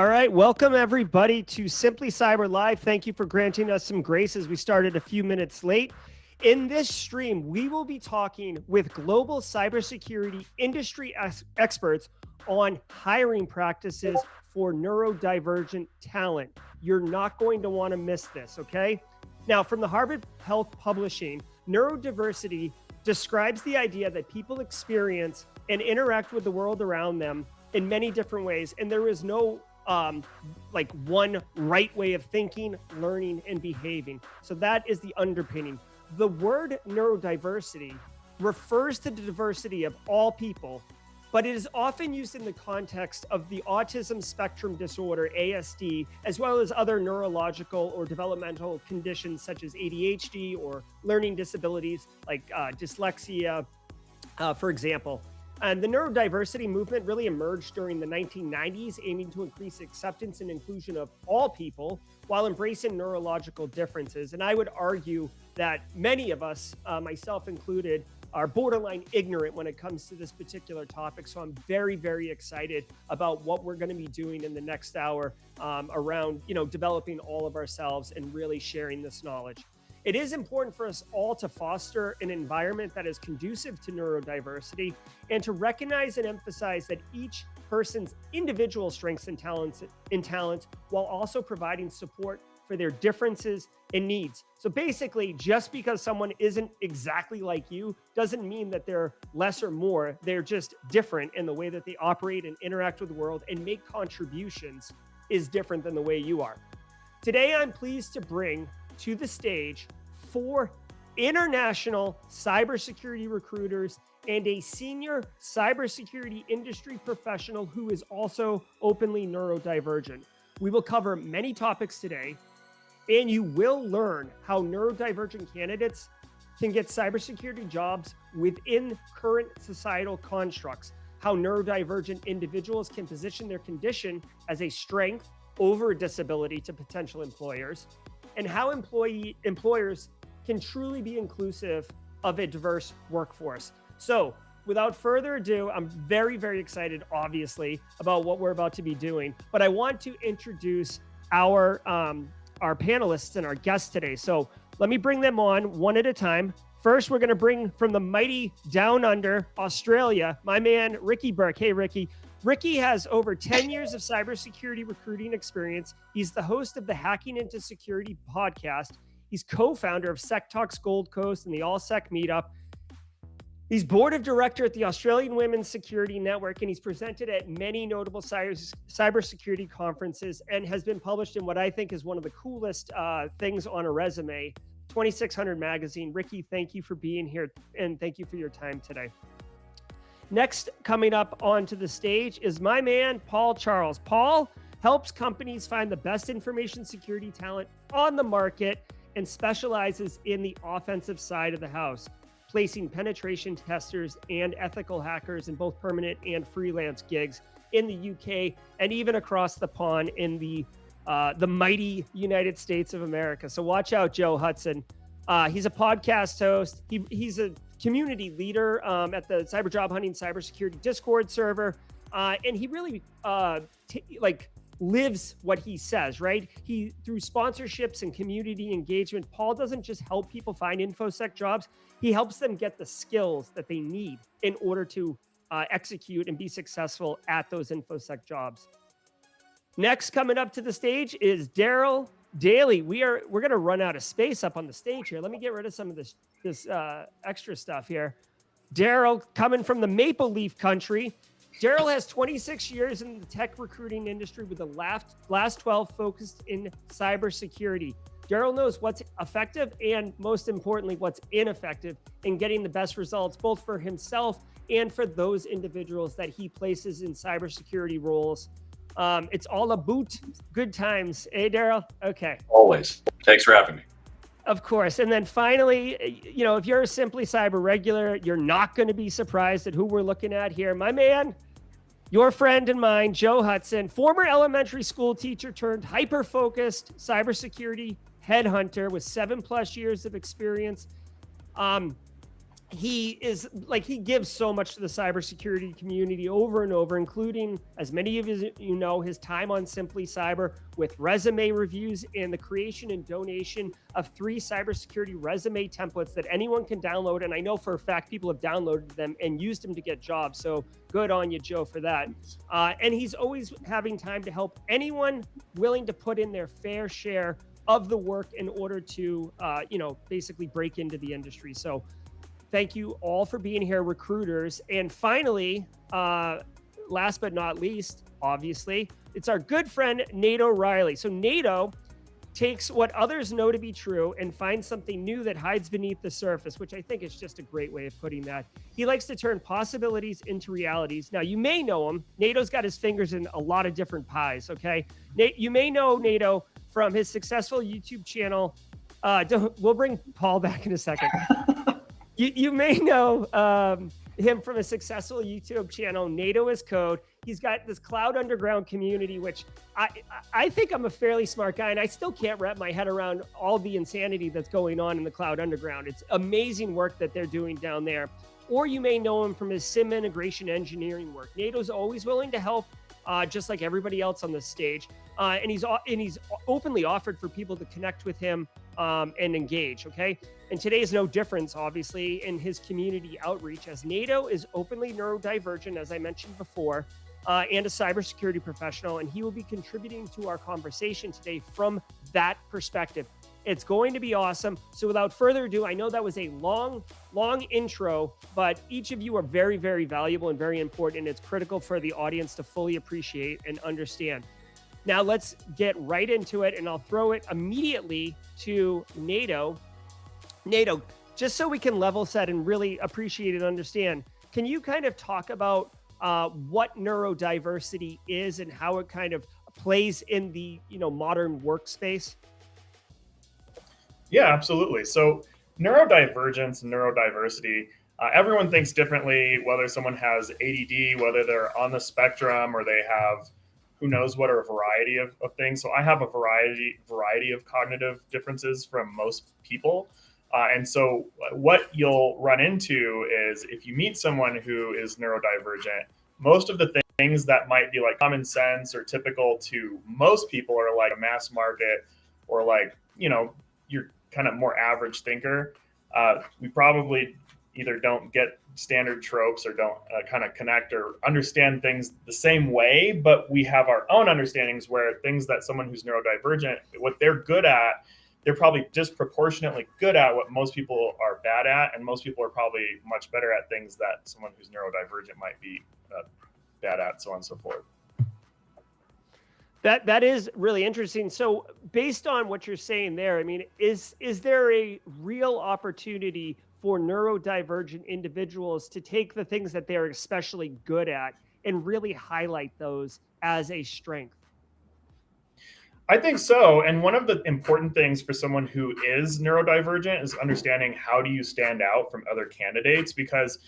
All right, welcome everybody to Simply Cyber Live. Thank you for granting us some grace as we started a few minutes late. In this stream, we will be talking with global cybersecurity industry experts on hiring practices for neurodivergent talent. You're not going to want to miss this, okay? Now, from the Harvard Health Publishing, neurodiversity describes the idea that people experience and interact with the world around them in many different ways, and there is no one right way of thinking, learning, and behaving. So that is the underpinning. The word neurodiversity refers to the diversity of all people, but it is often used in the context of the autism spectrum disorder, ASD, as well as other neurological or developmental conditions such as ADHD or learning disabilities like dyslexia, for example. And the neurodiversity movement really emerged during the 1990s, aiming to increase acceptance and inclusion of all people while embracing neurological differences. And I would argue that many of us, myself included, are borderline ignorant when it comes to this particular topic. So I'm very, very excited about what we're going to be doing in the next hour around, developing all of ourselves and really sharing this knowledge. It is important for us all to foster an environment that is conducive to neurodiversity and to recognize and emphasize that each person's individual strengths and talents while also providing support for their differences and needs. So basically, just because someone isn't exactly like you doesn't mean that they're less or more. They're just different in the way that they operate and interact with the world and make contributions is different than the way you are. Today, I'm pleased to bring to the stage 4 international cybersecurity recruiters and a senior cybersecurity industry professional who is also openly neurodivergent. We will cover many topics today, and you will learn how neurodivergent candidates can get cybersecurity jobs within current societal constructs, how neurodivergent individuals can position their condition as a strength over a disability to potential employers, and how employers can truly be inclusive of a diverse workforce. So without further ado, I'm very, very excited, obviously, about what we're about to be doing. But I want to introduce our panelists and our guests today. So let me bring them on one at a time. First, we're going to bring from the mighty Down Under, Australia, my man, Ricky Burke. Hey, Ricky. Ricky has over 10 years of cybersecurity recruiting experience. He's the host of the Hacking into Security podcast. He's co-founder of Sec Talks Gold Coast and the All Sec Meetup. He's board of director at the Australian Women's Security Network, and he's presented at many notable cybersecurity conferences and has been published in what I think is one of the coolest things on a resume, 2600 magazine. Ricky, thank you for being here, and thank you for your time today. Next, coming up onto the stage is my man, Paul Charles. Paul helps companies find the best information security talent on the market and specializes in the offensive side of the house, placing penetration testers and ethical hackers in both permanent and freelance gigs in the UK and even across the pond in the mighty United States of America. So watch out, Joe Hudson. He's a podcast host. He's a community leader at the Cyber Job Hunting Cybersecurity Discord server. And he really lives what he says, right? He, through sponsorships and community engagement, Paul doesn't just help people find InfoSec jobs. He helps them get the skills that they need in order to execute and be successful at those InfoSec jobs. Next, coming up to the stage is Daryl Daly. We're going to run out of space up on the stage here. Let me get rid of some of this extra stuff here. Daryl, coming from the Maple Leaf country. Daryl has 26 years in the tech recruiting industry with the last 12 focused in cybersecurity. Daryl knows what's effective and, most importantly, what's ineffective in getting the best results, both for himself and for those individuals that he places in cybersecurity roles. It's all about good times. Hey, Daryl? Okay. Always. Thanks for having me. Of course. And then finally, if you're a Simply Cyber regular, you're not going to be surprised at who we're looking at here. My man, your friend and mine, Joe Hudson, former elementary school teacher turned hyper-focused cybersecurity headhunter with 7+ years of experience. he gives so much to the cybersecurity community over and over, including, as many of you know, his time on Simply Cyber with resume reviews and the creation and donation of 3 cybersecurity resume templates that anyone can download. And I know for a fact people have downloaded them and used them to get jobs. So good on you, Joe, for that. And he's always having time to help anyone willing to put in their fair share of the work in order to, basically break into the industry. So thank you all for being here, recruiters. And finally, last but not least, obviously, it's our good friend, Nato Riley. So Nato takes what others know to be true and finds something new that hides beneath the surface, which I think is just a great way of putting that. He likes to turn possibilities into realities. Now, you may know him. Nato's got his fingers in a lot of different pies, okay? You may know Nato from his successful YouTube channel. We'll bring Paul back in a second. You may know him from a successful YouTube channel, Nato is Code. He's got this Cloud Underground community, which I think I'm a fairly smart guy, and I still can't wrap my head around all the insanity that's going on in the Cloud Underground. It's amazing work that they're doing down there. Or you may know him from his SIM integration engineering work. Nato's always willing to help, just like everybody else on the stage. And he's openly offered for people to connect with him and engage, okay? And today is no difference, obviously, in his community outreach, as Nato is openly neurodivergent, as I mentioned before, and a cybersecurity professional, and he will be contributing to our conversation today from that perspective. It's going to be awesome. So without further ado, I know that was a long intro, but each of you are very, very valuable and very important, and it's critical for the audience to fully appreciate and understand. Now let's get right into it, and I'll throw it immediately to Nato. Nato, just so we can level set and really appreciate and understand, can you kind of talk about what neurodiversity is and how it kind of plays in the modern workspace? Yeah, absolutely. So neurodivergence and neurodiversity, everyone thinks differently, whether someone has ADD, whether they're on the spectrum, or they have who knows what are a variety of things. So I have a variety of cognitive differences from most people. And so what you'll run into is if you meet someone who is neurodivergent, most of the things that might be like common sense or typical to most people are like a mass market or like, you're kind of more average thinker. We probably either don't get standard tropes or don't kind of connect or understand things the same way, but we have our own understandings where things that someone who's neurodivergent, what they're good at, they're probably disproportionately good at what most people are bad at, and most people are probably much better at things that someone who's neurodivergent might be bad at, so on and so forth. That is really interesting. So based on what you're saying there, I mean, is there a real opportunity for neurodivergent individuals to take the things that they're especially good at and really highlight those as a strength? I think so. And one of the important things for someone who is neurodivergent is understanding how do you stand out from other candidates, because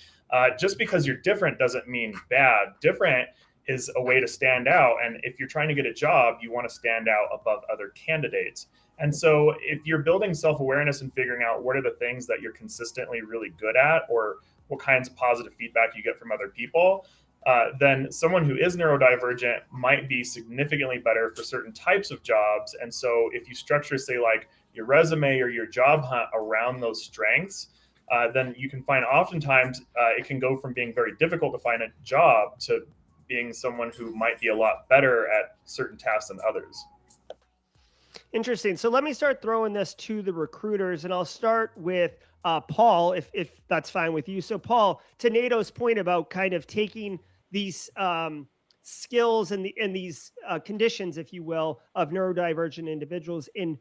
just because you're different doesn't mean bad. Different is a way to stand out. And if you're trying to get a job, you want to stand out above other candidates. And so if you're building self-awareness and figuring out what are the things that you're consistently really good at, or what kinds of positive feedback you get from other people, then someone who is neurodivergent might be significantly better for certain types of jobs. And so if you structure, say, like your resume or your job hunt around those strengths, then you can find oftentimes it can go from being very difficult to find a job to being someone who might be a lot better at certain tasks than others. Interesting. So let me start throwing this to the recruiters, and I'll start with Paul, if that's fine with you. So Paul, to Nato's point about kind of taking these skills and these conditions, if you will, of neurodivergent individuals in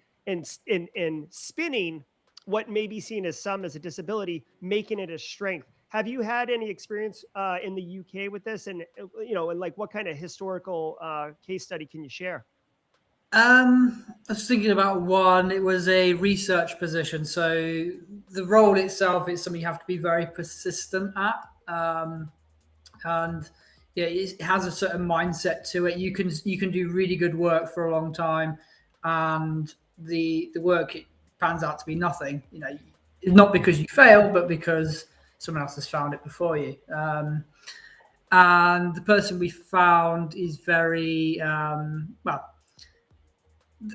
spinning what may be seen as some as a disability, making it a strength. Have you had any experience in the UK with this? And, and like what kind of historical case study can you share? I was thinking about one. It was a research position. So the role itself is something you have to be very persistent at. And yeah, it has a certain mindset to it. You can do really good work for a long time, and the work, it pans out to be nothing. Not because you fail, but because someone else has found it before you. And the person we found is very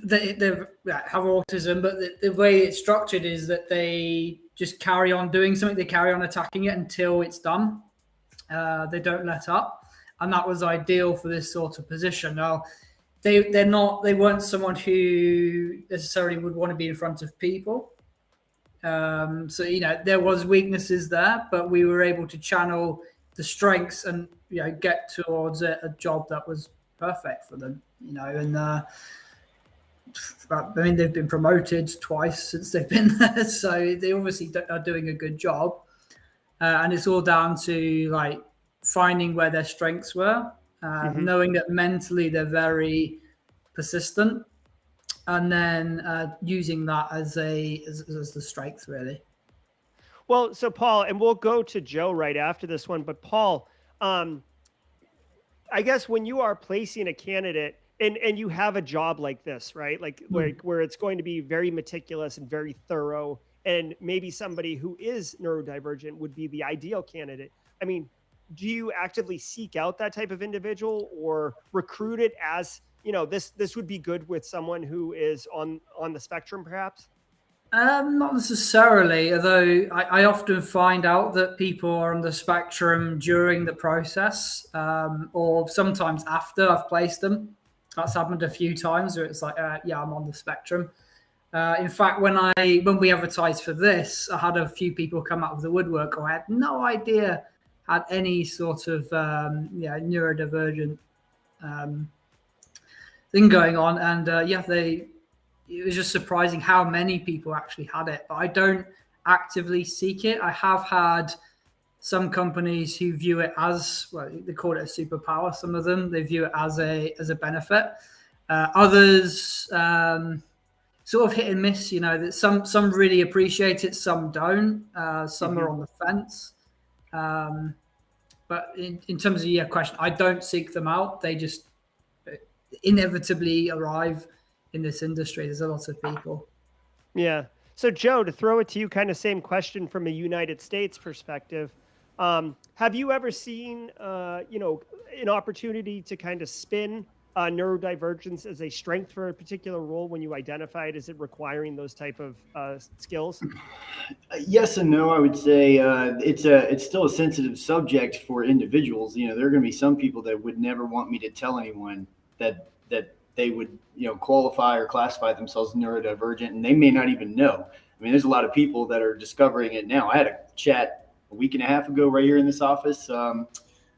they have autism, but the way it's structured is that they just carry on doing something. They carry on attacking it until it's done. They don't let up, and that was ideal for this sort of position. Now, they weren't someone who necessarily would want to be in front of people. So there was weaknesses there, but we were able to channel the strengths and get towards a job that was perfect for them. And they've been promoted twice since they've been there, so they obviously are doing a good job. And it's all down to finding where their strengths were, knowing that mentally they're very persistent, and then using that as the strength, really. Well, so Paul, and we'll go to Joe right after this one, but Paul, I guess when you are placing a candidate and you have a job like this, right? Like where it's going to be very meticulous and very thorough, and maybe somebody who is neurodivergent would be the ideal candidate. I mean, do you actively seek out that type of individual or recruit it as, this would be good with someone who is on the spectrum, perhaps? Not necessarily, although I often find out that people are on the spectrum during the process, or sometimes after I've placed them. That's happened a few times where it's like, yeah, I'm on the spectrum. In fact, when we advertised for this, I had a few people come out of the woodwork who I had no idea had any sort of neurodivergent thing going on, and it was just surprising how many people actually had it. But I don't actively seek it. I have had some companies who view it as, well, they call it a superpower. Some of them, they view it as a benefit. Others sort of hit and miss, that some really appreciate it, some don't. Some are on the fence. But in terms of your question, I don't seek them out. They just inevitably arrive in this industry. There's a lot of people. Yeah. So Joe, to throw it to you, kind of same question from a United States perspective. Have you ever seen, an opportunity to kind of spin neurodivergence as a strength for a particular role when you identify it? Is it requiring those type of skills? Yes and no. I would say it's still a sensitive subject for individuals. There are going to be some people that would never want me to tell anyone that they would qualify or classify themselves neurodivergent, and they may not even know. I mean, there's a lot of people that are discovering it now. I had a chat a week and a half ago right here in this office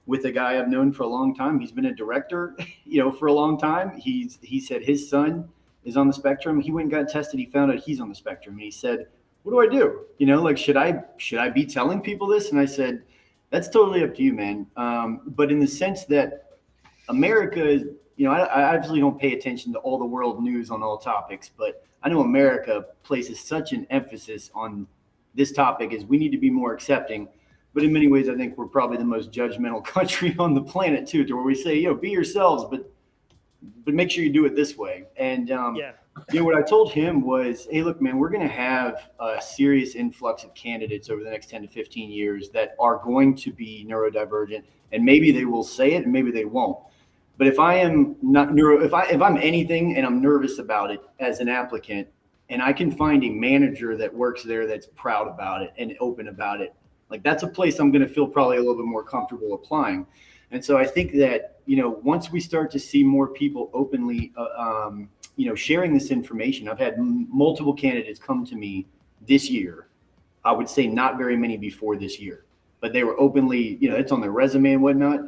with a guy I've known for a long time. He's been a director, for a long time. He said his son is on the spectrum. He went and got tested. He found out he's on the spectrum. And he said, what do I do? Should I be telling people this? And I said, that's totally up to you, man. But in the sense that America is, I obviously don't pay attention to all the world news on all topics, but I know America places such an emphasis on this topic as we need to be more accepting. But in many ways, I think we're probably the most judgmental country on the planet too, to where we say, be yourselves, but make sure you do it this way. And, what I told him was, hey, look, man, we're going to have a serious influx of candidates over the next 10 to 15 years that are going to be neurodivergent, and maybe they will say it and maybe they won't. But if I am not if I'm anything and I'm nervous about it as an applicant, and I can find a manager that works there that's proud about it and open about it, that's a place I'm going to feel probably a little bit more comfortable applying. And so I think that, once we start to see more people openly, sharing this information, I've had multiple candidates come to me this year. I would say not very many before this year, but they were openly, it's on their resume and whatnot.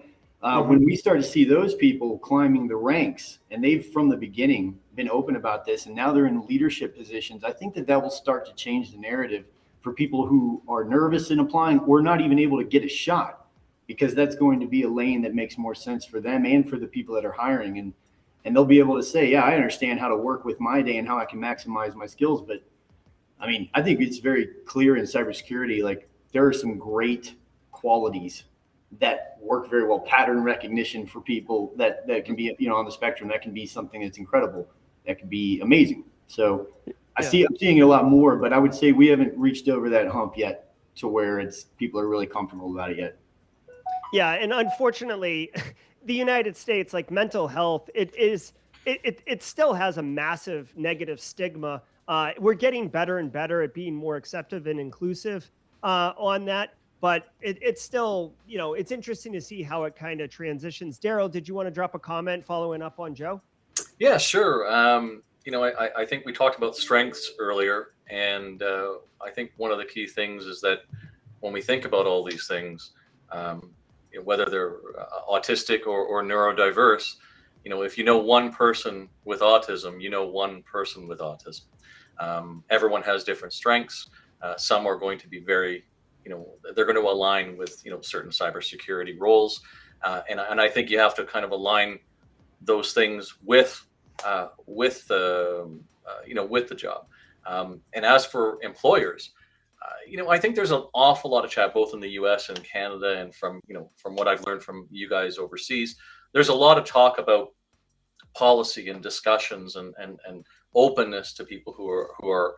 When we start to see those people climbing the ranks, and they've from the beginning been open about this, and now they're in leadership positions, I think that will start to change the narrative for people who are nervous in applying or not even able to get a shot, because that's going to be a lane that makes more sense for them and for the people that are hiring. And they'll be able to say, yeah, I understand how to work with my day and how I can maximize my skills. But I mean, I think it's very clear in cybersecurity, there are some great qualities that work very well. Pattern recognition for people that can be, on the spectrum, that can be something that's incredible. That can be amazing. So I'm seeing it a lot more, but I would say we haven't reached over that hump yet to where people are really comfortable about it yet. Yeah, and unfortunately, the United States, like mental health, it still has a massive negative stigma. We're getting better and better at being more acceptive and inclusive on that, but it's still, it's interesting to see how it kind of transitions. Daryl, did you want to drop a comment following up on Joe? Yeah, sure. I think we talked about strengths earlier, and I think one of the key things is that when we think about all these things, whether they're autistic or neurodiverse, if you know one person with autism, you know one person with autism. Everyone has different strengths. Some are going to be very, they're going to align with, certain cybersecurity roles. And I think you have to kind of align those things with the job. And as for employers, I think there's an awful lot of chat both in the U.S. and Canada, and from what I've learned from you guys overseas, there's a lot of talk about policy and discussions and openness to people who are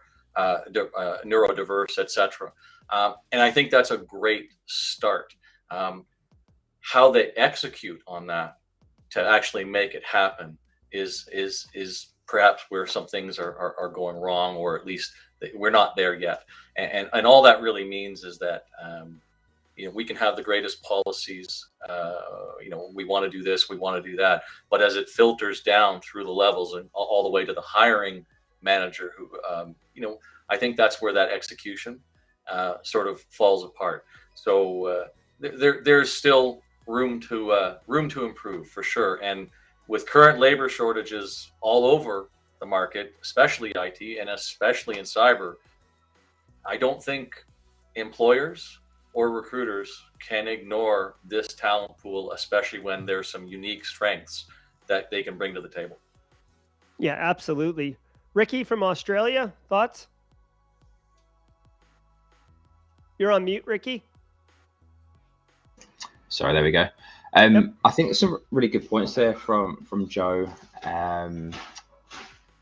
neurodiverse, etc. And I think that's a great start. How they execute on that to actually make it happen is perhaps where some things are going wrong, or at least we're not there yet. And all that really means is that we can have the greatest policies. We want to do this, we want to do that, but as it filters down through the levels and all the way to the hiring manager, who I think that's where that execution sort of falls apart. So there's still room to improve for sure. And with current labor shortages all over the market, especially IT and especially in cyber, I don't think employers or recruiters can ignore this talent pool, especially when there's some unique strengths that they can bring to the table. Yeah, absolutely. Ricky from Australia, thoughts? You're on mute, Ricky. Sorry, there we go. Yep. I think there's some really good points there from Joe,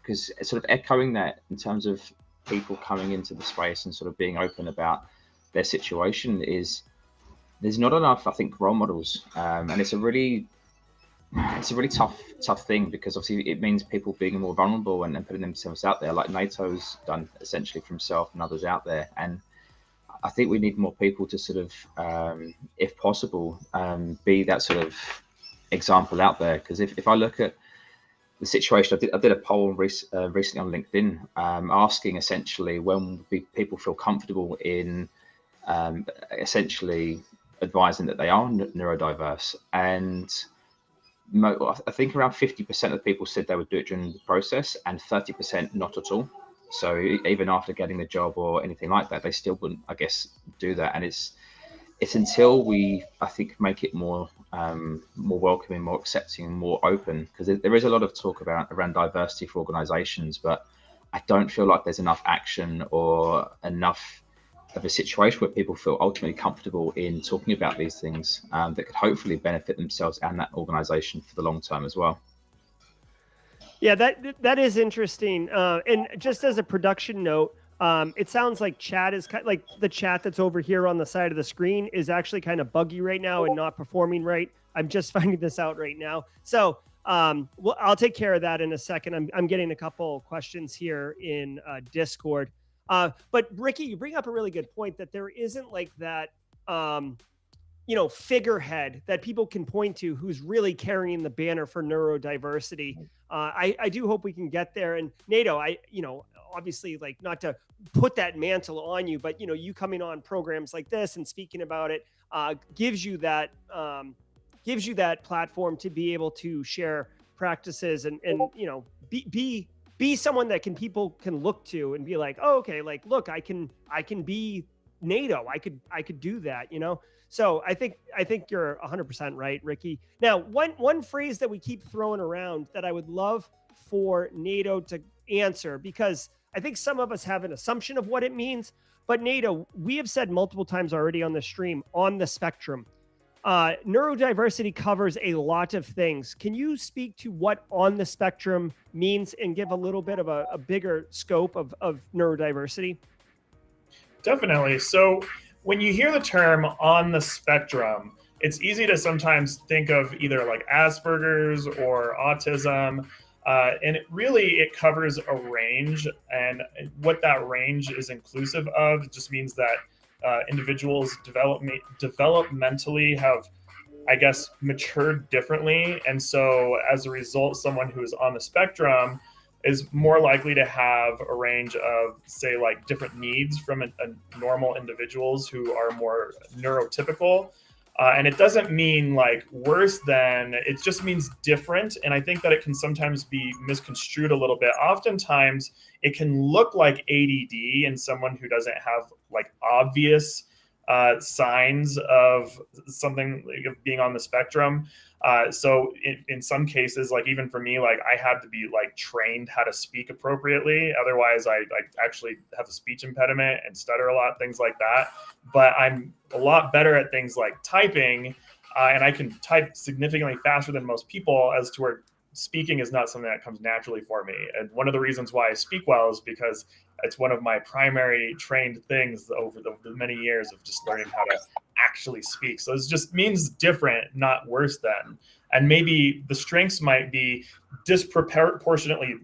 because sort of echoing that in terms of people coming into the space and sort of being open about their situation, is there's not enough, I think, role models, and it's a really tough thing, because obviously it means people being more vulnerable and putting themselves out there, like NATO's done essentially for himself and others out there. And I think we need more people to sort of, if possible, be that sort of example out there. Because if I look at the situation, I did a poll recently on LinkedIn, asking essentially when people feel comfortable in essentially advising that they are neurodiverse. And I think around 50% of people said they would do it during the process, and 30% not at all. So even after getting the job or anything like that, they still wouldn't, I guess, do that. And it's until we, I think, make it more welcoming, more accepting, more open, because there is a lot of talk around diversity for organizations, but I don't feel like there's enough action or enough of a situation where people feel ultimately comfortable in talking about these things that could hopefully benefit themselves and that organization for the long term as well. Yeah, that is interesting. And just as a production note, it sounds like chat is kind of like the chat that's over here on the side of the screen is actually kind of buggy right now and not performing right. I'm just finding this out right now. So well, I'll take care of that in a second. I'm getting a couple questions here in Discord. But Ricky, you bring up a really good point that there isn't like that, figurehead that people can point to who's really carrying the banner for neurodiversity. I do hope we can get there. And Nato, obviously, like, not to put that mantle on you, but you coming on programs like this and speaking about it gives you that platform to be able to share practices and be someone that people can look to and be like, oh, okay, like, look, I can be NATO. I could do that, So I think you're 100% right, Ricky. Now, one phrase that we keep throwing around that I would love for NATO to answer, because I think some of us have an assumption of what it means, but NATO, we have said multiple times already on the stream, on the spectrum. Neurodiversity covers a lot of things. Can you speak to what on the spectrum means and give a little bit of a bigger scope of neurodiversity? Definitely. So when you hear the term on the spectrum, it's easy to sometimes think of either like Asperger's or autism. And it covers a range, and what that range is inclusive of just means that individuals developmentally have, I guess, matured differently. And so as a result, someone who is on the spectrum is more likely to have a range of, say, like different needs from a normal individuals who are more neurotypical. And it doesn't mean like worse than, it just means different. And I think that it can sometimes be misconstrued a little bit. Oftentimes it can look like ADD in someone who doesn't have like obvious signs of something, like, of being on the spectrum. So in some cases, like even for me, like I had to be like trained how to speak appropriately. Otherwise, I actually have a speech impediment and stutter a lot, things like that. But I'm a lot better at things like typing, and I can type significantly faster than most people, as to where speaking is not something that comes naturally for me. And one of the reasons why I speak well is because it's one of my primary trained things over the many years of just learning how to actually speak. So it just means different, not worse than. And maybe the strengths might be disproportionately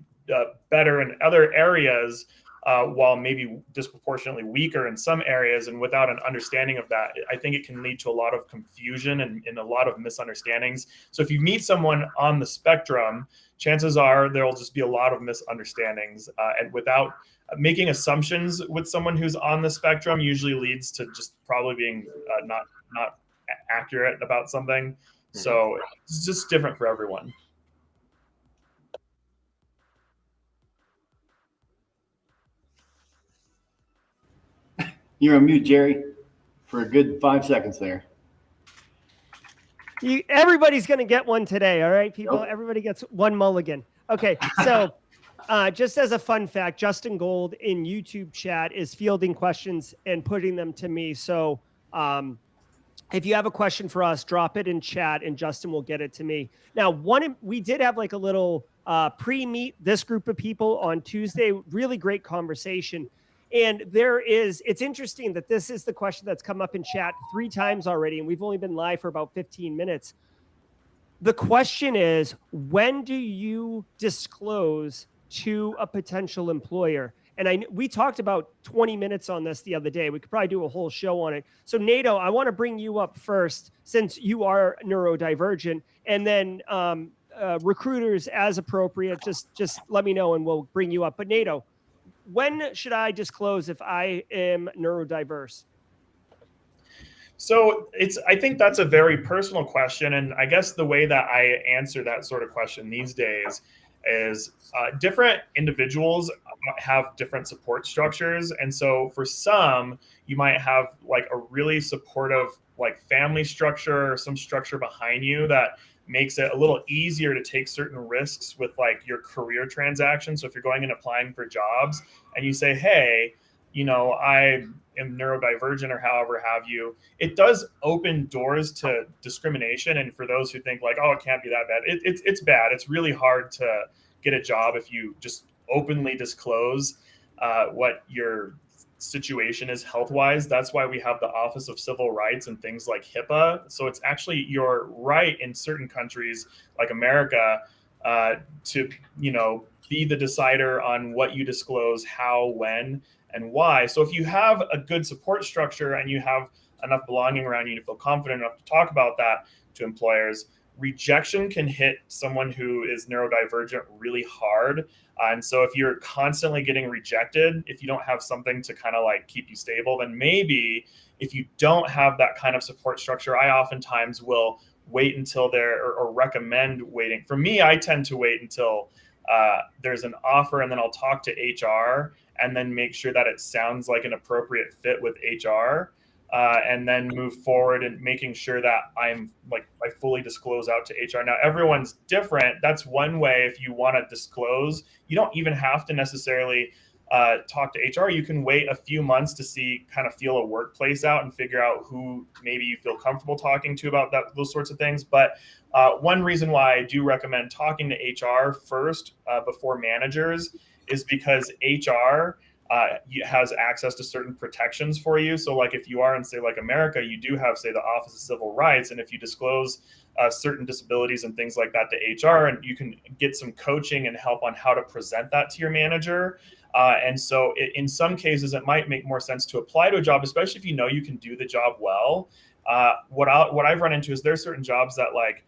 better in other areas, while maybe disproportionately weaker in some areas. And without an understanding of that, I think it can lead to a lot of confusion and a lot of misunderstandings. So if you meet someone on the spectrum, chances are there'll just be a lot of misunderstandings. And without making assumptions with someone who's on the spectrum usually leads to just probably being not accurate about something. So it's just different for everyone. You're on mute, Jerry, for a good 5 seconds there. Everybody's going to get one today. All right, people. Nope. Everybody gets one mulligan. Okay, so just as a fun fact, Justin Gold in YouTube chat is fielding questions and putting them to me. So if you have a question for us, drop it in chat and Justin will get it to me. Now, we did have like a little pre-meet this group of people on Tuesday. Really great conversation. And it's interesting that this is the question that's come up in chat 3 times already, and we've only been live for about 15 minutes. The question is, when do you disclose to a potential employer? And we talked about 20 minutes on this the other day. We could probably do a whole show on it. So Nato, I want to bring you up first, since you are neurodivergent, and then recruiters as appropriate, just let me know and we'll bring you up. But Nato, when should I disclose if I am neurodiverse? So I think that's a very personal question. And I guess the way that I answer that sort of question these days is different individuals have different support structures. And so for some, you might have like a really supportive like family structure or some structure behind you that makes it a little easier to take certain risks with like your career transactions. So if you're going and applying for jobs and you say, hey, I am neurodivergent or however have you, it does open doors to discrimination. And for those who think like, oh, it can't be that bad, it's bad. It's really hard to get a job if you just openly disclose what your situation is health-wise. That's why we have the Office of Civil Rights and things like HIPAA. So it's actually your right in certain countries like America to, be the decider on what you disclose, how, when, and why. So if you have a good support structure and you have enough belonging around you to feel confident enough to talk about that to employers, rejection can hit someone who is neurodivergent really hard. And so if you're constantly getting rejected, if you don't have something to kind of like keep you stable, then maybe if you don't have that kind of support structure, I oftentimes will wait until or recommend waiting. For me, I tend to wait until there's an offer, and then I'll talk to HR and then make sure that it sounds like an appropriate fit with HR. And then move forward and making sure that I fully disclose out to HR. Now, everyone's different. That's one way. If you want to disclose, you don't even have to necessarily talk to HR. You can wait a few months to feel a workplace out and figure out who maybe you feel comfortable talking to about those sorts of things. But one reason why I do recommend talking to HR first before managers is because HR has access to certain protections for you. So like if you are in, say, like America, you do have, say, the Office of Civil Rights. And if you disclose certain disabilities and things like that to HR, and you can get some coaching and help on how to present that to your manager. And so in some cases, it might make more sense to apply to a job, especially if you know you can do the job well. What I've run into is there's certain jobs that, like,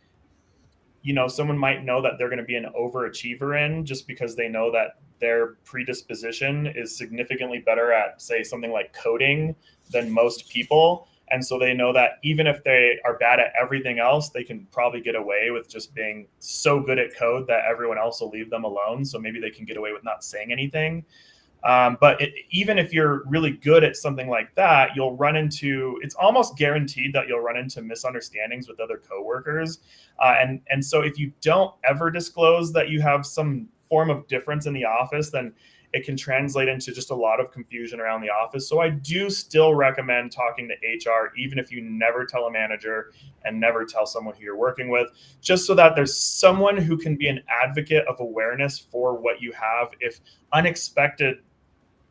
you know, someone might know that they're going to be an overachiever in, just because they know that their predisposition is significantly better at, say, something like coding than most people. And so they know that even if they are bad at everything else, they can probably get away with just being so good at code that everyone else will leave them alone. So maybe they can get away with not saying anything. But even if you're really good at something like that, you'll run into, it's almost guaranteed that you'll run into misunderstandings with other coworkers. And so if you don't ever disclose that you have some form of difference in the office, then it can translate into just a lot of confusion around the office. So I do still recommend talking to HR, even if you never tell a manager and never tell someone who you're working with, just so that there's someone who can be an advocate of awareness for what you have if unexpected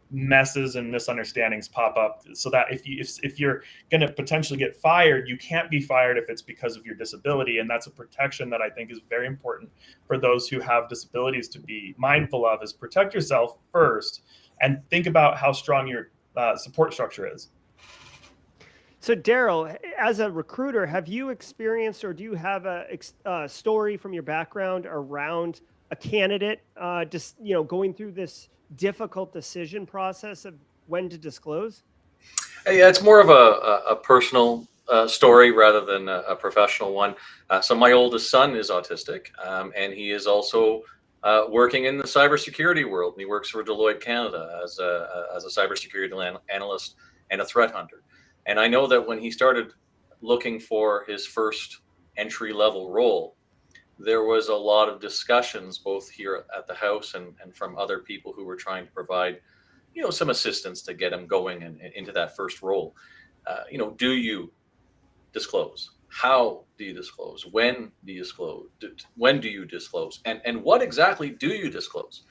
messes and misunderstandings pop up, so that if you're going to potentially get fired, you can't be fired if it's because of your disability. And that's a protection that I think is very important for those who have disabilities to be mindful of, is protect yourself first and think about how strong your support structure is. So Daryl, as a recruiter, have you experienced, or do you have a story from your background around a candidate just, you know, going through this difficult decision process of when to disclose? Yeah, it's more of a personal story rather than a professional one. So my oldest son is autistic, and he is also working in the cybersecurity world. And he works for Deloitte Canada as a cybersecurity analyst and a threat hunter. And I know that when he started looking for his first entry-level role, there was a lot of discussions both here at the house and from other people who were trying to provide, you know, some assistance to get him going and into that first role. You know, do you disclose? How do you disclose? When do you disclose? When do you disclose? And what exactly do you disclose?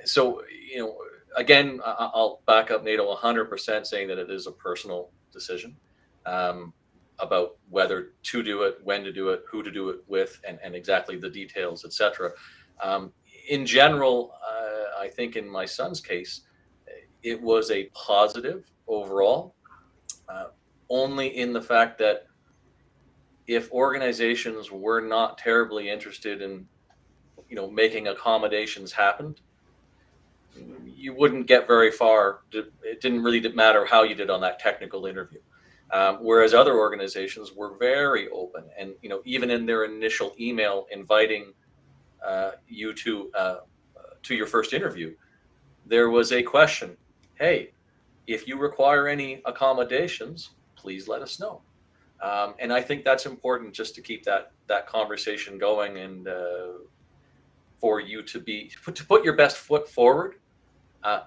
So, you know, again, I'll back up Nato 100%, saying that it is a personal decision. About whether to do it, when to do it, who to do it with, and exactly the details, etc. In general, I think in my son's case, it was a positive overall, only in the fact that if organizations were not terribly interested in, you know, making accommodations happen, you wouldn't get very far. It didn't really matter how you did on that technical interview. Whereas other organizations were very open, and, you know, even in their initial email inviting you to your first interview, there was a question: hey, if you require any accommodations, please let us know. And I think that's important, just to keep that conversation going, and for you to put your best foot forward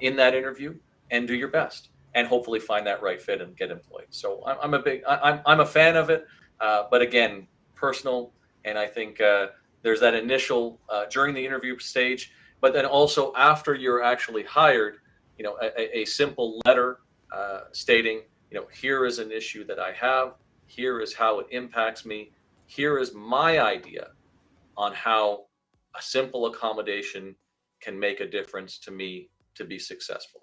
in that interview and do your best, and hopefully find that right fit and get employed. So I'm a fan of it, but again, personal. And I think there's that initial during the interview stage, but then also after you're actually hired, you know, a simple letter stating, you know, here is an issue that I have, here is how it impacts me, here is my idea on how a simple accommodation can make a difference to me to be successful.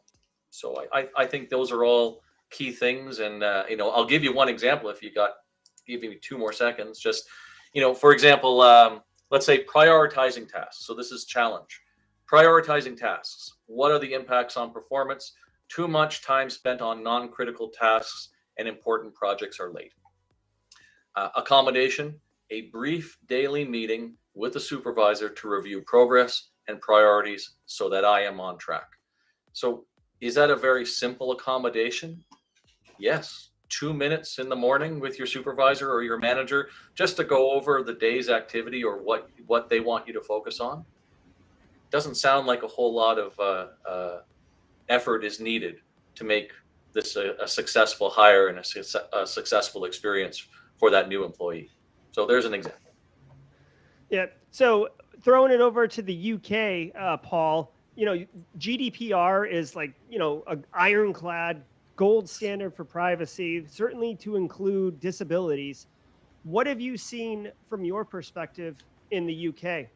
So I think those are all key things. And, you know, I'll give you one example if give me 2 more seconds. Just, you know, for example, let's say prioritizing tasks. So this is challenge. Prioritizing tasks. What are the impacts on performance? Too much time spent on non-critical tasks and important projects are late. Accommodation. A brief daily meeting with the supervisor to review progress and priorities so that I am on track. So is that a very simple accommodation? Yes. 2 minutes in the morning with your supervisor or your manager just to go over the day's activity or what they want you to focus on. Doesn't sound like a whole lot of effort is needed to make this a successful hire and a successful experience for that new employee. So there's an example. Yeah. So throwing it over to the UK, Paul, GDPR is like, an ironclad gold standard for privacy, certainly to include disabilities. What have you seen from your perspective in the UK?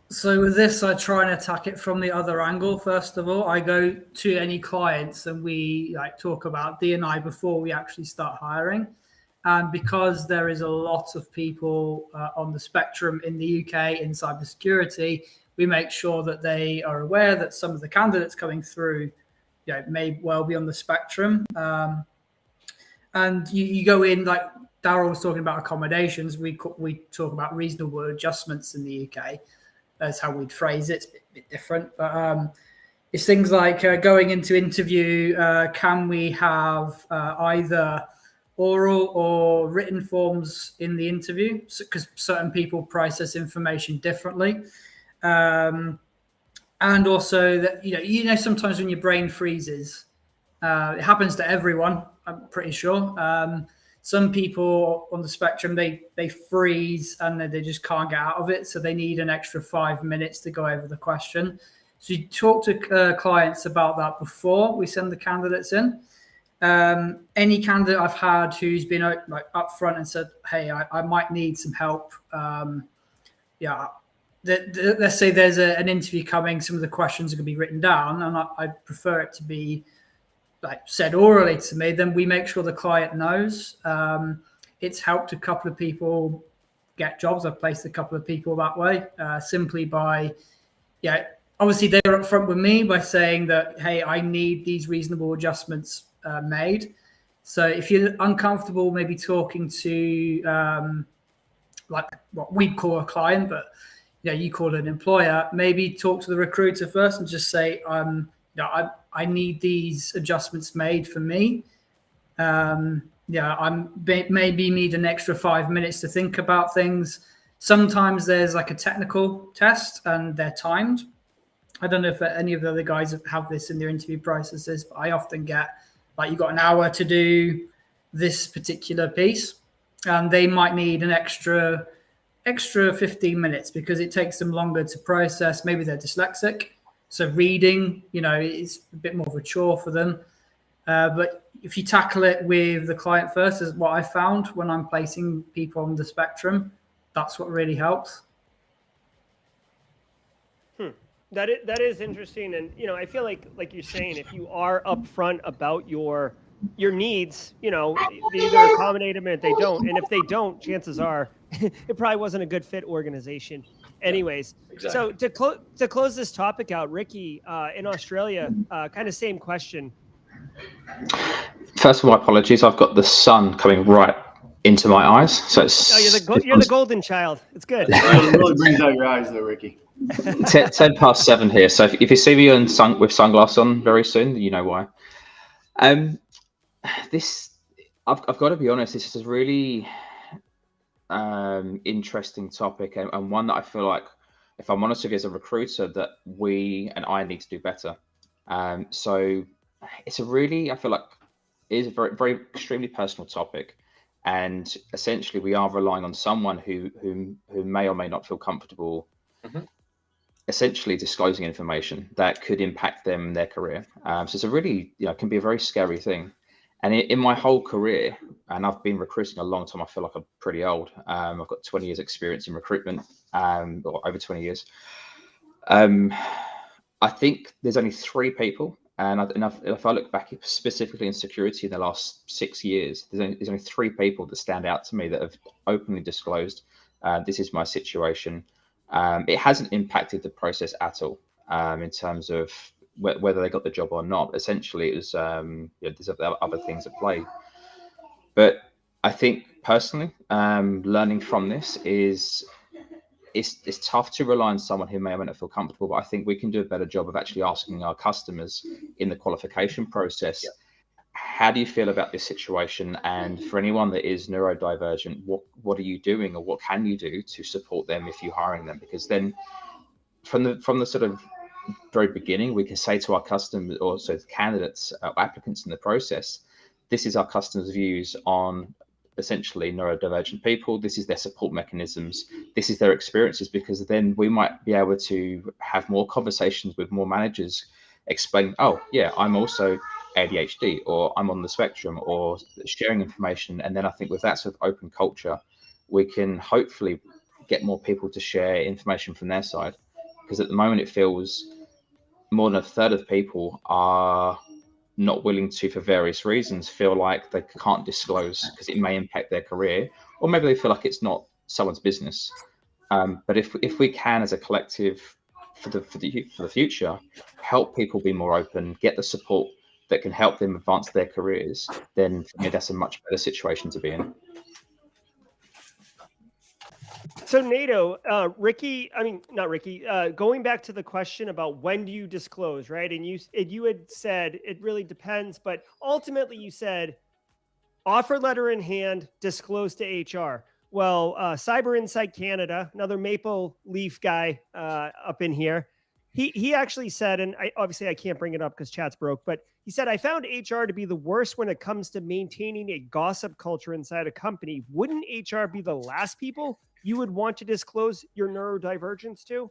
So with this, I try and attack it from the other angle. First of all, I go to any clients and we talk about D&I before we actually start hiring. And because there is a lot of people on the spectrum in the UK in cybersecurity, we make sure that they are aware that some of the candidates coming through may well be on the spectrum. And you go in, like Darryl was talking about accommodations, we talk about reasonable adjustments in the UK. That's how we'd phrase it. It's a bit different. But it's things like going into interview, can we have either oral or written forms in the interview? Because certain people process information differently. And also that, sometimes when your brain freezes, it happens to everyone, I'm pretty sure. Some people on the spectrum, they freeze and they just can't get out of it. So they need an extra 5 minutes to go over the question. So you talk to clients about that before we send the candidates in. Any candidate I've had who's been upfront and said, hey, I might need some help. Let's say there's an interview coming, some of the questions are going to be written down, and I prefer it to be said orally to me, then we make sure the client knows. It's helped a couple of people get jobs. I've placed a couple of people that way, simply by, obviously they're upfront with me by saying that, hey, I need these reasonable adjustments made. So if you're uncomfortable maybe talking to what we'd call a client, but you call it an employer, maybe talk to the recruiter first and just say, I need these adjustments made for me. I maybe need an extra 5 minutes to think about things. Sometimes there's a technical test and they're timed. I don't know if any of the other guys have this in their interview processes, but I often get you've got an hour to do this particular piece, and they might need an extra 15 minutes because it takes them longer to process. Maybe they're dyslexic. So reading, is a bit more of a chore for them. But if you tackle it with the client first, is what I found when I'm placing people on the spectrum, that's what really helps. That is interesting. And, I feel like you're saying, if you are upfront about your needs, they either accommodate them or they don't. And if they don't, chances are it probably wasn't a good fit organization. Anyways, exactly. So to close this topic out, Ricky, in Australia, kind of same question. First of all, apologies. I've got the sun coming right into my eyes, so it's. You're the golden child. It's good. It really brings out your eyes, though, Ricky. 10 past 7 here. So if you see me with sunglasses on very soon, you know why. I've got to be honest. This is a really interesting topic, and one that I feel like, if I'm honest with you as a recruiter, that I need to do better. So it's I feel like it is a very, very extremely personal topic, and essentially we are relying on someone who may or may not feel comfortable essentially disclosing information that could impact them in their career. So it's a really, can be a very scary thing. And in my whole career, and I've been recruiting a long time, I feel like I'm pretty old. I've got 20 years experience in recruitment, or over 20 years. I think there's only 3 people, and if I look back specifically in security in the last 6 years, there's only 3 people that stand out to me that have openly disclosed, this is my situation. It hasn't impacted the process at all, in terms of whether they got the job or not. Essentially, it was there's other things at play. But I think personally, learning from this is it's tough to rely on someone who may or may not feel comfortable. But I think we can do a better job of actually asking our customers in the qualification process, how do you feel about this situation? And for anyone that is neurodivergent, what are you doing, or what can you do to support them if you're hiring them? Because then from the sort of very beginning, we can say to our customers, or so the candidates, applicants in the process, this is our customers' views on essentially neurodivergent people. This is their support mechanisms. This is their experiences, because then we might be able to have more conversations with more managers, explain, oh yeah, I'm also ADHD, or I'm on the spectrum, or sharing information. And then I think with that sort of open culture, we can hopefully get more people to share information from their side. Because at the moment it feels more than a third of people are not willing to, for various reasons, feel like they can't disclose because it may impact their career, or maybe they feel like it's not someone's business. But if we can, as a collective, for the future, help people be more open, get the support that can help them advance their careers, then for me, that's a much better situation to be in. So Nato, not Ricky, going back to the question about when do you disclose, right? And you had said it really depends, but ultimately you said offer letter in hand, disclose to HR. Well, Cyber Insight Canada, another Maple Leaf guy up in here, he actually said, and obviously I can't bring it up because chat's broke, but he said, I found HR to be the worst when it comes to maintaining a gossip culture inside a company. Wouldn't HR be the last people you would want to disclose your neurodivergence to?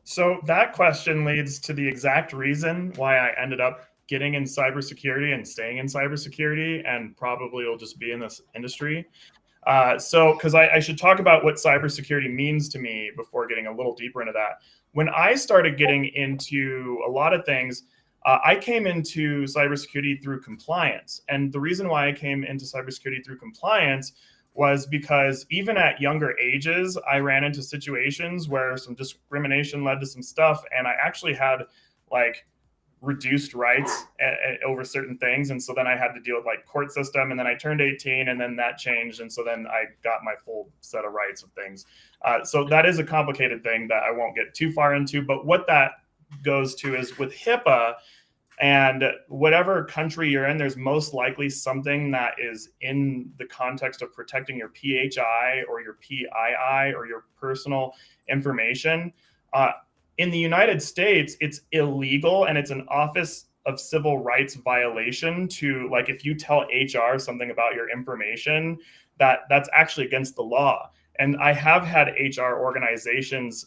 So that question leads to the exact reason why I ended up getting in cybersecurity and staying in cybersecurity, and probably will just be in this industry. Because I should talk about what cybersecurity means to me before getting a little deeper into that. When I started getting into a lot of things, I came into cybersecurity through compliance. And the reason why I came into cybersecurity through compliance was because even at younger ages, I ran into situations where some discrimination led to some stuff. And I actually had like reduced rights over certain things. And so then I had to deal with like court system, and then I turned 18 and then that changed. And so then I got my full set of rights of things. So that is a complicated thing that I won't get too far into, but what that goes to is with HIPAA, and whatever country you're in, there's most likely something that is in the context of protecting your PHI or your PII or your personal information. In the United States, it's illegal, and it's an Office of Civil Rights violation to, like, if you tell HR something about your information, that's actually against the law. And I have had HR organizations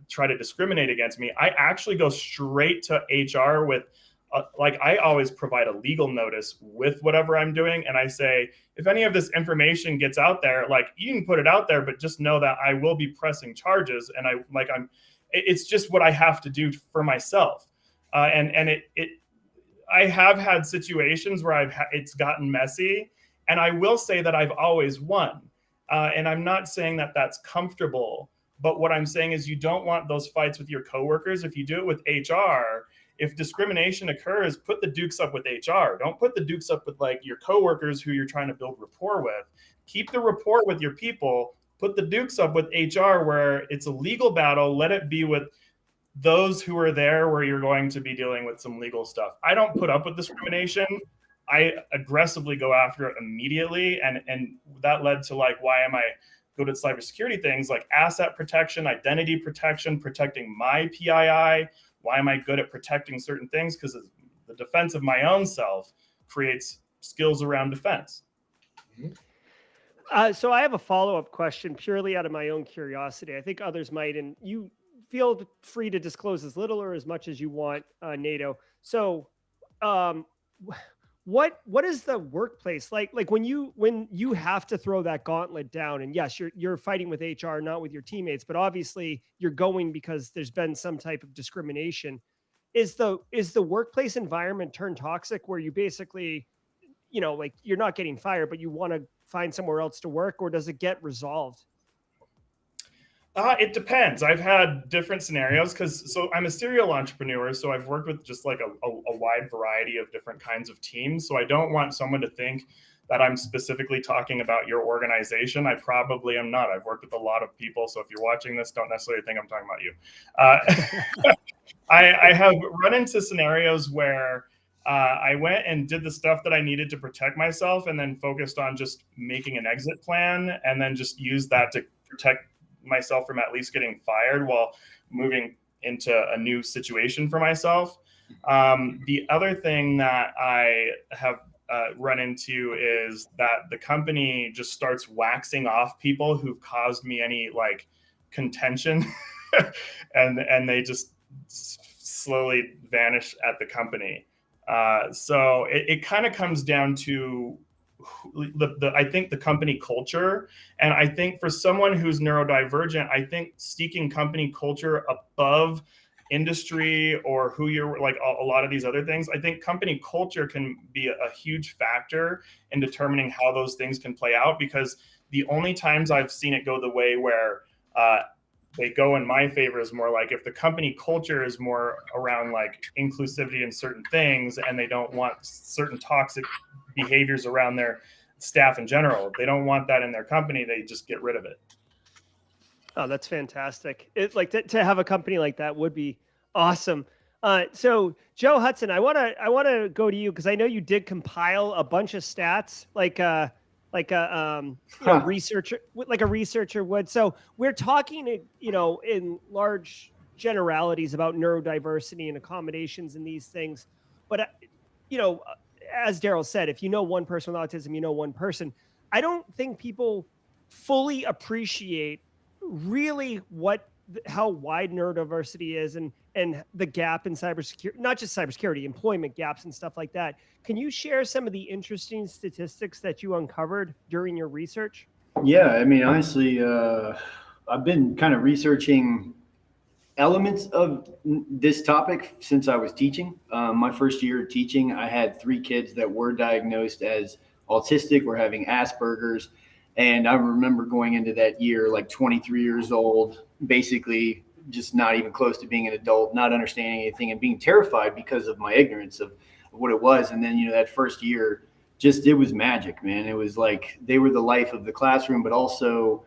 try to discriminate against me. I actually go straight to HR with, I always provide a legal notice with whatever I'm doing. And I say, if any of this information gets out there, like, you can put it out there, but just know that I will be pressing charges. And it's just what I have to do for myself. I have had situations where it's gotten messy, and I will say that I've always won. And I'm not saying that that's comfortable, but what I'm saying is you don't want those fights with your coworkers. If you do it with HR, if discrimination occurs, put the dukes up with HR. Don't put the dukes up with like your coworkers who you're trying to build rapport with. Keep the rapport with your people. Put the dukes up with HR where it's a legal battle. Let it be with those who are there where you're going to be dealing with some legal stuff. I don't put up with discrimination. I aggressively go after it immediately. And that led to like, why am I good at cybersecurity things like asset protection, identity protection, protecting my PII? Why am I good at protecting certain things? Because the defense of my own self creates skills around defense. So I have a follow-up question purely out of my own curiosity. I think others might, and you feel free to disclose as little or as much as you want, Nato. So what is the workplace like when you have to throw that gauntlet down? And yes, you're fighting with HR, not with your teammates, but obviously you're going because there's been some type of discrimination. Is the workplace environment turned toxic where you basically, like, you're not getting fired, but you want to find somewhere else to work, or does it get resolved? It depends. I've had different scenarios so I'm a serial entrepreneur. So I've worked with just like a wide variety of different kinds of teams. So I don't want someone to think that I'm specifically talking about your organization. I probably am not. I've worked with a lot of people. So if you're watching this, don't necessarily think I'm talking about you. I have run into scenarios where I went and did the stuff that I needed to protect myself, and then focused on just making an exit plan, and then just used that to protect myself from at least getting fired while moving into a new situation for myself. The other thing that I have run into is that the company just starts waxing off people who've caused me any like contention, and they just slowly vanish at the company. So it kind of comes down to I think the company culture. And I think for someone who's neurodivergent, I think seeking company culture above industry or who you're like a lot of these other things, I think company culture can be a huge factor in determining how those things can play out, because the only times I've seen it go the way where they go in my favor is more like if the company culture is more around like inclusivity in certain things, and they don't want certain toxic behaviors around their staff in general. If they don't want that in their company, they just get rid of it. Oh, that's fantastic. It like to have a company like that would be awesome. So Joe Hudson, I want to go to you because I know you did compile a bunch of stats like a researcher, like a researcher would. So we're talking, in large generalities about neurodiversity and accommodations and these things. But, as Daryl said, if you know one person with autism, you know one person. I don't think people fully appreciate really how wide neurodiversity is and the gap in cybersecurity, not just cybersecurity, employment gaps and stuff like that. Can you share some of the interesting statistics that you uncovered during your research? Yeah, I mean, honestly, I've been kind of researching elements of this topic since I was teaching. My first year of teaching, I had 3 kids that were diagnosed as autistic or having Asperger's. And I remember going into that year, like 23 years old, basically just not even close to being an adult, not understanding anything and being terrified because of my ignorance of what it was. And then, that first year, it was magic, man. It was like they were the life of the classroom, but also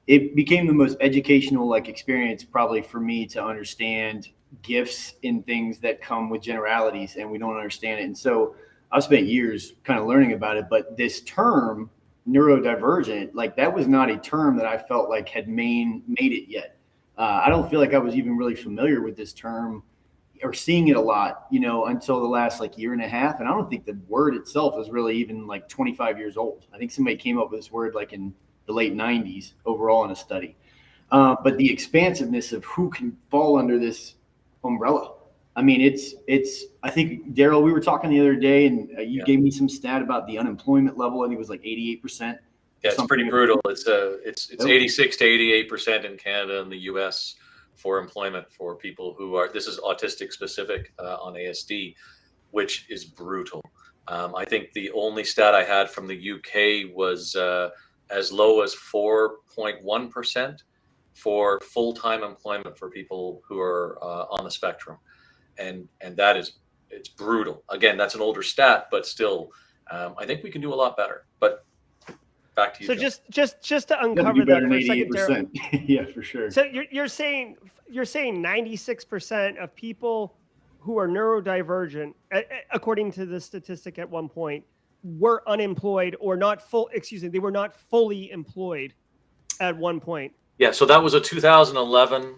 it became the most educational experience probably for me to understand gifts in things that come with generalities and we don't understand it. And so I've spent years kind of learning about it, but this term neurodivergent, that was not a term that I felt like had made it yet. I don't feel like I was even really familiar with this term or seeing it a lot, until the last year and a half. And I don't think the word itself is really even 25 years old. I think somebody came up with this word in the late 90s overall in a study. But the expansiveness of who can fall under this umbrella. I mean, I think, Daryl, we were talking the other day and you gave me some stat about the unemployment level. I think it was 88%. Yeah, it's pretty brutal. It's 86 to 88% in Canada and the US for employment for people who are, this is autistic specific on ASD, which is brutal. I think the only stat I had from the UK was as low as 4.1% for full-time employment for people who are on the spectrum. And it's brutal. Again, that's an older stat, but still, I think we can do a lot better. But back to you. So John. just to uncover that for a second, Daryl. Yeah, for sure. So you're saying 96% of people who are neurodivergent, according to the statistic at one point, were unemployed or they were not fully employed at one point. Yeah, so that was a 2011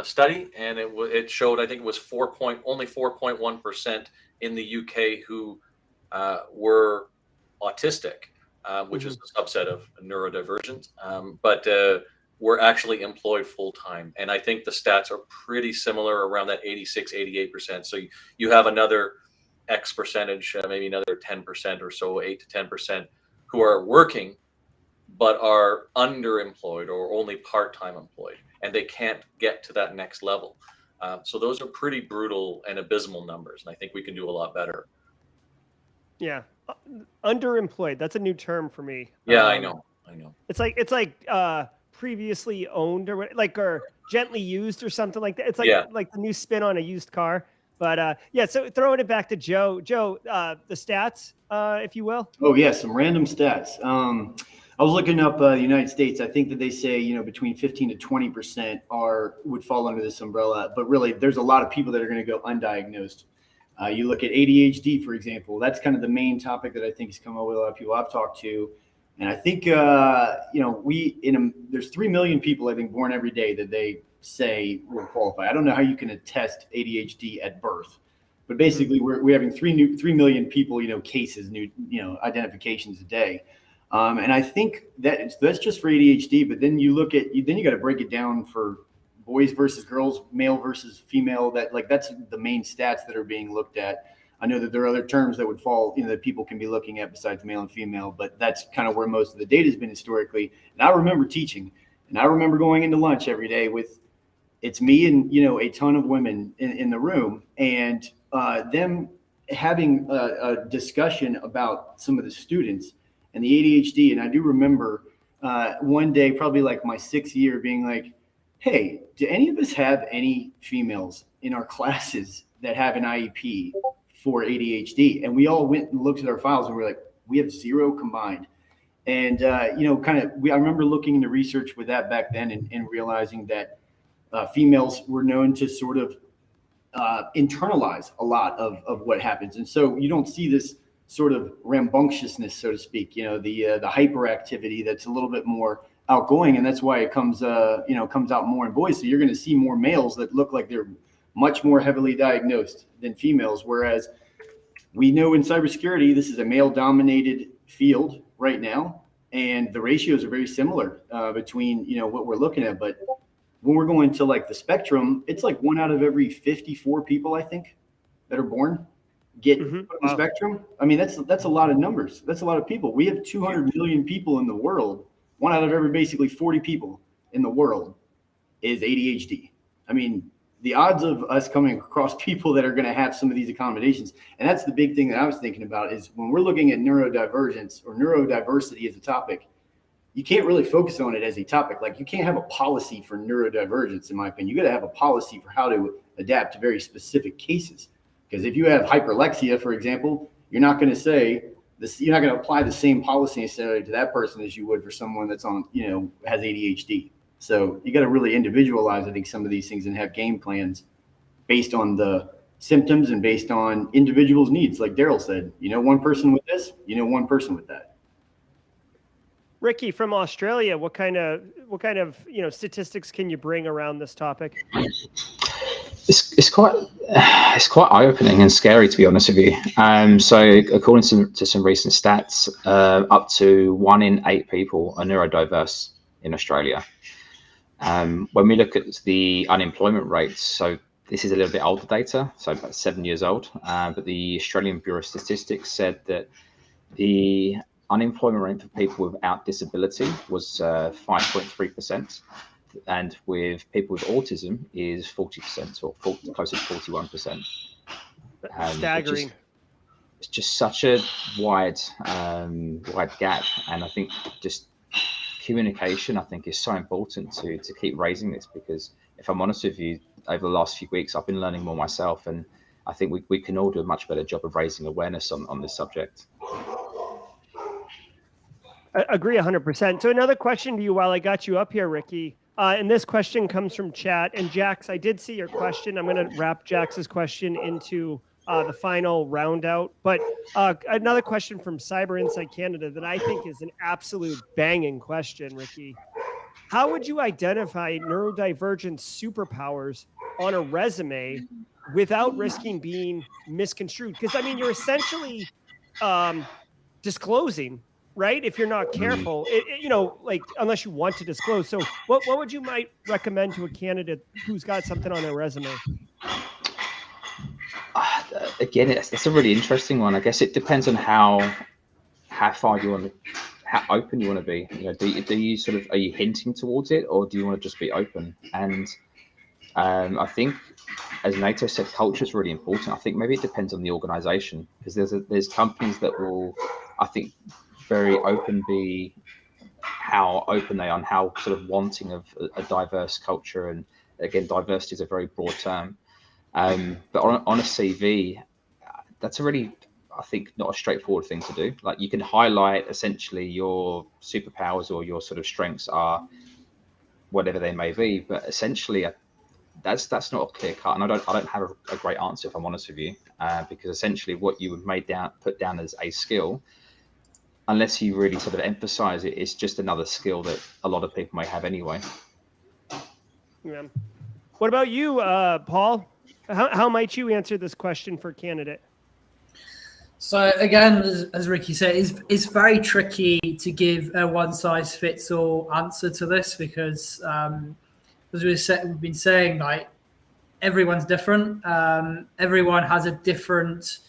study, and it showed, I think it was only 4.1% in the UK who were autistic, which is a subset of neurodivergent, but were actually employed full time. And I think the stats are pretty similar around that 86, 88%. So you have another X percentage, maybe another 10% or so, 8 to 10%, who are working but are underemployed or only part-time employed, and they can't get to that next level. So those are pretty brutal and abysmal numbers, and I think we can do a lot better. Yeah, underemployed. That's a new term for me. Yeah, I know. It's like previously owned or gently used or something like that. It's like the new spin on a used car. But so throwing it back to Joe. Joe, the stats, if you will. Oh yeah, some random stats. I was looking up the United States. I think that they say, between 15 to 20% would fall under this umbrella. But really, there's a lot of people that are going to go undiagnosed. You look at ADHD, for example. That's kind of the main topic that I think has come up with a lot of people I've talked to. And I think, there's 3 million people, I think, born every day that they say will qualify. I don't know how you can attest ADHD at birth. but basically we're having 3 million people, cases, new, identifications a day. And I think that's just for ADHD, but then you got to break it down for boys versus girls, male versus female, that's the main stats that are being looked at. I know that there are other terms that would fall, that people can be looking at besides male and female, but that's kind of where most of the data has been historically. And I remember teaching, and I remember going into lunch every day with, it's me and, a ton of women in the room, and them having a discussion about some of the students and the ADHD. And I do remember one day, probably like my 6th year, being like, hey, do any of us have any females in our classes that have an IEP for ADHD? And we all went and looked at our files and we're like, we have 0 combined. And, I remember looking into research with that back then and realizing that females were known to sort of internalize a lot of what happens. And so you don't see this sort of rambunctiousness, so to speak, the hyperactivity that's a little bit more outgoing. And that's why it comes out more in boys. So you're going to see more males that look like they're much more heavily diagnosed than females. Whereas we know in cybersecurity, this is a male dominated field right now. And the ratios are very similar between, what we're looking at. But when we're going to like the spectrum, it's like 1 out of every 54 people, I think, that are born get put on the spectrum. I mean, that's a lot of numbers. That's a lot of people. We have 200 million people in the world. 1 out of every basically 40 people in the world is ADHD. I mean, the odds of us coming across people that are going to have some of these accommodations, and that's the big thing that I was thinking about, is when we're looking at neurodivergence or neurodiversity as a topic, you can't really focus on it as a topic. Like, you can't have a policy for neurodivergence, in my opinion. You got to have a policy for how to adapt to very specific cases. Because if you have hyperlexia, for example, you're not going to say this, you're not going to apply the same policy necessarily to that person as you would for someone that's on, has ADHD. So you got to really individualize, I think, some of these things and have game plans based on the symptoms and based on individuals' needs. Like Daryl said, one person with this, one person with that. Ricky from Australia, what kind of statistics can you bring around this topic? It's quite eye-opening and scary, to be honest with you. So according to some recent stats, up to 1 in 8 people are neurodiverse in Australia. When we look at the unemployment rates, so this is a little bit older data, so about 7 years old, but the Australian Bureau of Statistics said that the unemployment rate for people without disability was 5.3%, and with people with autism is 40% or closer to 41%. Staggering. It's just such a wide gap, and I think just communication, I think, is so important to keep raising this, because if I'm honest with you, over the last few weeks, I've been learning more myself, and I think we can all do a much better job of raising awareness on this subject. I agree 100%. So another question to you while I got you up here, Ricky, and this question comes from chat. And Jax, I did see your question. I'm going to wrap Jax's question into the final round out. But another question from Cyber Insight Canada that I think is an absolute banging question, Ricky. How would you identify neurodivergent superpowers on a resume without risking being misconstrued? Because, I mean, you're essentially disclosing, right? If you're not careful, unless you want to disclose. So what would you might recommend to a candidate who's got something on their resume? Again, it's a really interesting one. I guess it depends on how far you want to, how open you want to be. Do you sort of, are you hinting towards it, or do you want to just be open? And I think, as Nato said, culture is really important. I think maybe it depends on the organization, because there's companies that will, I think, very open be how open they are and how sort of wanting of a diverse culture. And again, diversity is a very broad term. But on a CV, that's a really, I think, not a straightforward thing to do. Like, you can highlight essentially your superpowers or your sort of strengths are whatever they may be, but essentially that's not a clear cut. And I don't have a great answer, if I'm honest with you, because essentially what you would put down as a skill, unless you really sort of emphasize it, it's just another skill that a lot of people may have anyway. Yeah. What about you, Paul? How might you answer this question for candidate? So again, as Ricky said, it's very tricky to give a one-size-fits-all answer to this because, as we've been saying, like everyone's different. Everyone has a different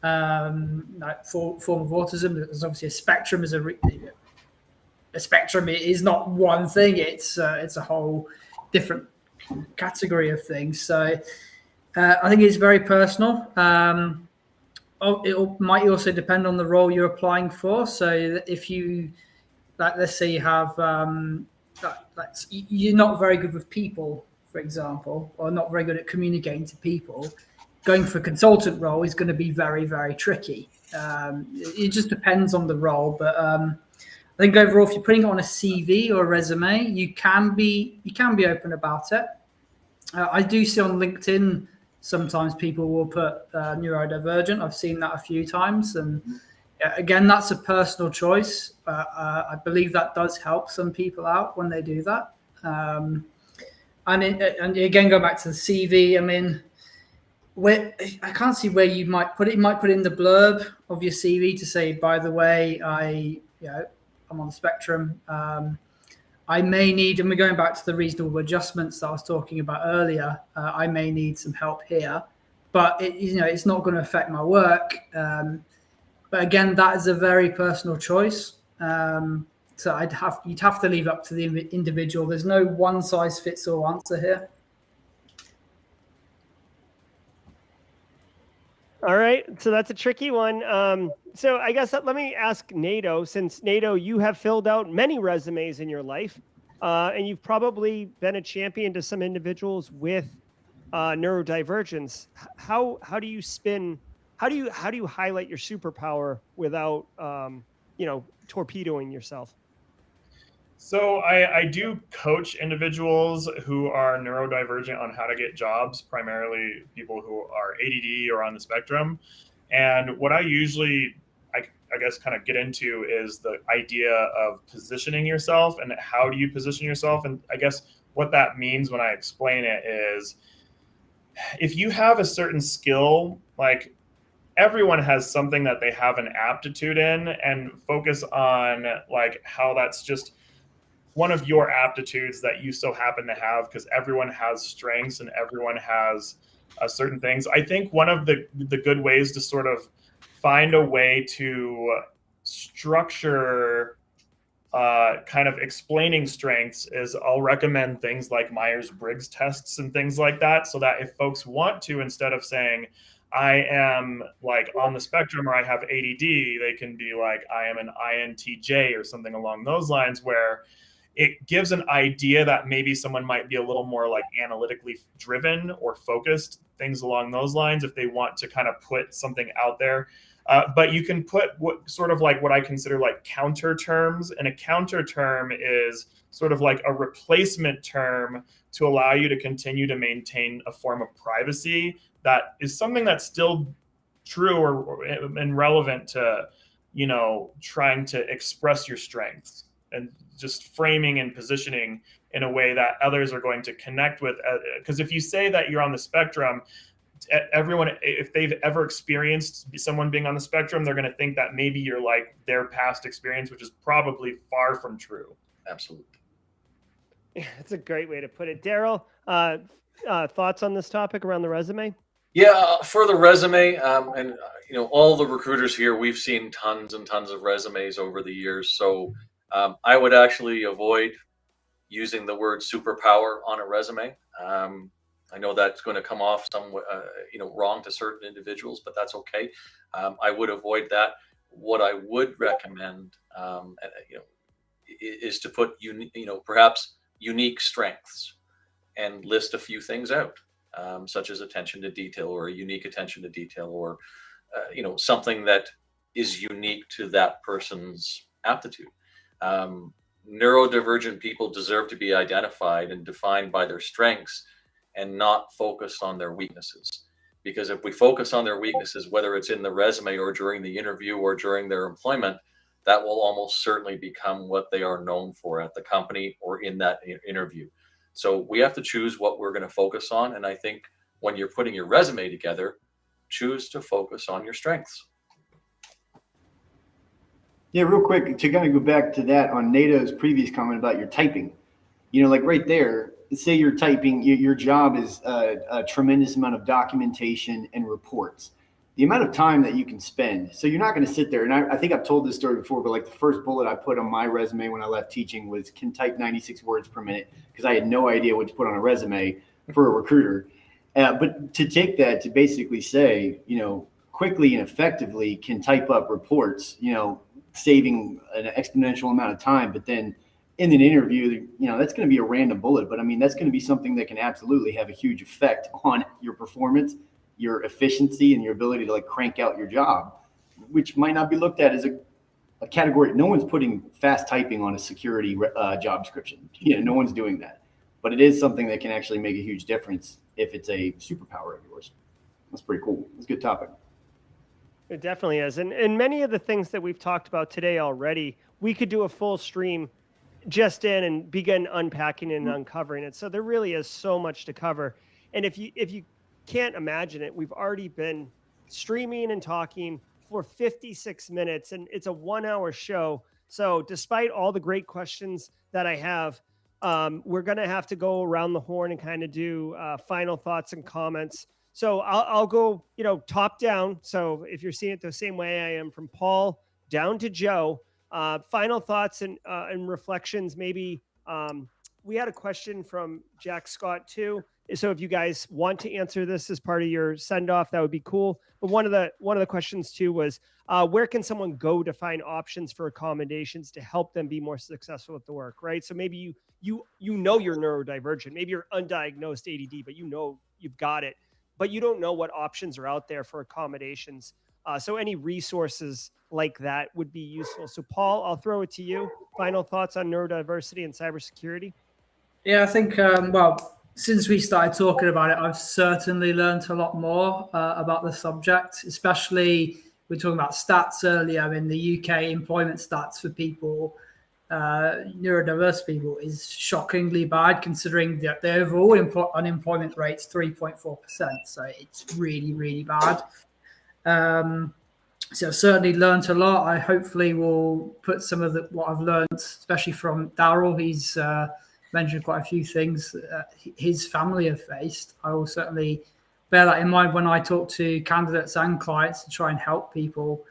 form of autism. There's obviously a spectrum. A spectrum is not one thing. It's a whole different category of things. So I think it's very personal. It might also depend on the role you're applying for. So if you, like, let's say you have, you're not very good with people, for example, or not very good at communicating to people, going for a consultant role is going to be very, very tricky. It just depends on the role. But I think overall, if you're putting it on a CV or a resume, you can be open about it. I do see on LinkedIn, sometimes people will put neurodivergent. I've seen that a few times. And again, that's a personal choice. But I believe that does help some people out when they do that. And again, go back to the CV. I mean, I can't see where you might put it. You might put it in the blurb of your CV to say, by the way, I'm on the spectrum. I may need, and we're going back to the reasonable adjustments that I was talking about earlier. I may need some help here, but it's not going to affect my work. But again, that is a very personal choice. So you'd have to leave up to the individual. There's no one size fits all answer here. All right, so that's a tricky one. So I guess let me ask Nato, since Nato, you have filled out many resumes in your life, and you've probably been a champion to some individuals with neurodivergence. How do you highlight your superpower without torpedoing yourself? So I do coach individuals who are neurodivergent on how to get jobs, primarily people who are ADD or on the spectrum. And what I usually, I guess, kind of get into is the idea of positioning yourself and how do you position yourself. And I guess what that means when I explain it is if you have a certain skill, like everyone has something that they have an aptitude in, and focus on like how that's just one of your aptitudes that you so happen to have, because everyone has strengths and everyone has certain things. I think one of the good ways to sort of find a way to structure kind of explaining strengths is I'll recommend things like Myers-Briggs tests and things like that, so that if folks want to, instead of saying I am like on the spectrum or I have ADD, they can be like I am an INTJ or something along those lines, where it gives an idea that maybe someone might be a little more like analytically driven or focused, things along those lines, if they want to kind of put something out there. But you can put what I consider like counter terms. And a counter term is sort of like a replacement term to allow you to continue to maintain a form of privacy that is something that's still true and relevant to, trying to express your strengths, and just framing and positioning in a way that others are going to connect with. Because if you say that you're on the spectrum, everyone, if they've ever experienced someone being on the spectrum, they're going to think that maybe you're like their past experience, which is probably far from true. Absolutely. Yeah, that's a great way to put it. Daryl, thoughts on this topic around the resume? Yeah, for the resume, and all the recruiters here, we've seen tons and tons of resumes over the years. So I would actually avoid using the word superpower on a resume. I know that's going to come off somewhat, wrong to certain individuals, but that's okay. I would avoid that. What I would recommend, is to put perhaps unique strengths, and list a few things out, such as attention to detail, or a unique attention to detail, or something that is unique to that person's aptitude. Neurodivergent people deserve to be identified and defined by their strengths and not focus on their weaknesses. Because if we focus on their weaknesses, whether it's in the resume or during the interview or during their employment, that will almost certainly become what they are known for at the company or in that interview. So we have to choose what we're going to focus on. And I think when you're putting your resume together, choose to focus on your strengths. Yeah, real quick, to kind of go back to that on Nato's previous comment about your typing, like right there, say you're typing, your job is a tremendous amount of documentation and reports. The amount of time that you can spend. So you're not going to sit there. And I think I've told this story before, but like the first bullet I put on my resume when I left teaching was can type 96 words per minute, because I had no idea what to put on a resume for a recruiter. But to take that to basically say, quickly and effectively can type up reports, saving an exponential amount of time. But then in an interview, that's going to be a random bullet. But I mean, that's going to be something that can absolutely have a huge effect on your performance, your efficiency, and your ability to crank out your job, which might not be looked at as a category. No one's putting fast typing on a security job description. No one's doing that. But it is something that can actually make a huge difference if it's a superpower of yours. That's pretty cool. It's a good topic. It definitely is. And many of the things that we've talked about today already, we could do a full stream just in and begin unpacking and uncovering it. So there really is so much to cover. And if you can't imagine it, we've already been streaming and talking for 56 minutes, and it's a 1-hour show. So despite all the great questions that I have, we're going to have to go around the horn and kind of do final thoughts and comments. So I'll go, top down. So if you're seeing it the same way I am, from Paul down to Joe, final thoughts and reflections. Maybe we had a question from Jack Scott too. So if you guys want to answer this as part of your send off, that would be cool. But one of the questions too was, where can someone go to find options for accommodations to help them be more successful at the work, right? So maybe you're neurodivergent, maybe you're undiagnosed ADD, but you've got it, but you don't know what options are out there for accommodations. So any resources like that would be useful. So Paul, I'll throw it to you. Final thoughts on neurodiversity and cybersecurity? Yeah, I think, since we started talking about it, I've certainly learned a lot more about the subject, especially we were talking about stats earlier. In the UK, employment stats for people, neurodiverse people, is shockingly bad, considering that the overall unemployment rate's 3.4%. So it's really, really bad. So I've certainly learned a lot. I hopefully will put some of what I've learned, especially from Daryl. He's mentioned quite a few things his family have faced. I will certainly bear that in mind when I talk to candidates and clients to try and help people,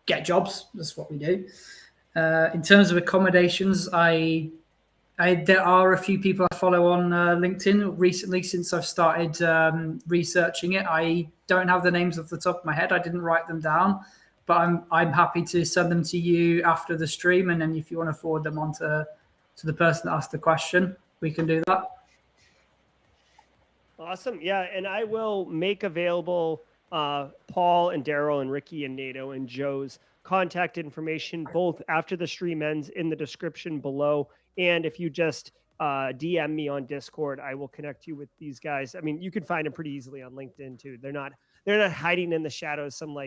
get jobs. That's what we do. In terms of accommodations, there are a few people I follow on LinkedIn recently since I've started researching it. I don't have the names off the top of my head. I didn't write them down, but I'm happy to send them to you after the stream. And then if you want to forward them on to the person that asked the question, we can do that. Awesome. Yeah. And I will make available Paul and Daryl and Ricky and Nato and Joe's contact information, both after the stream ends, in the description below. And if you just DM me on Discord, I will connect you with these guys. I mean, you can find them pretty easily on LinkedIn too. They're not hiding in the shadows, some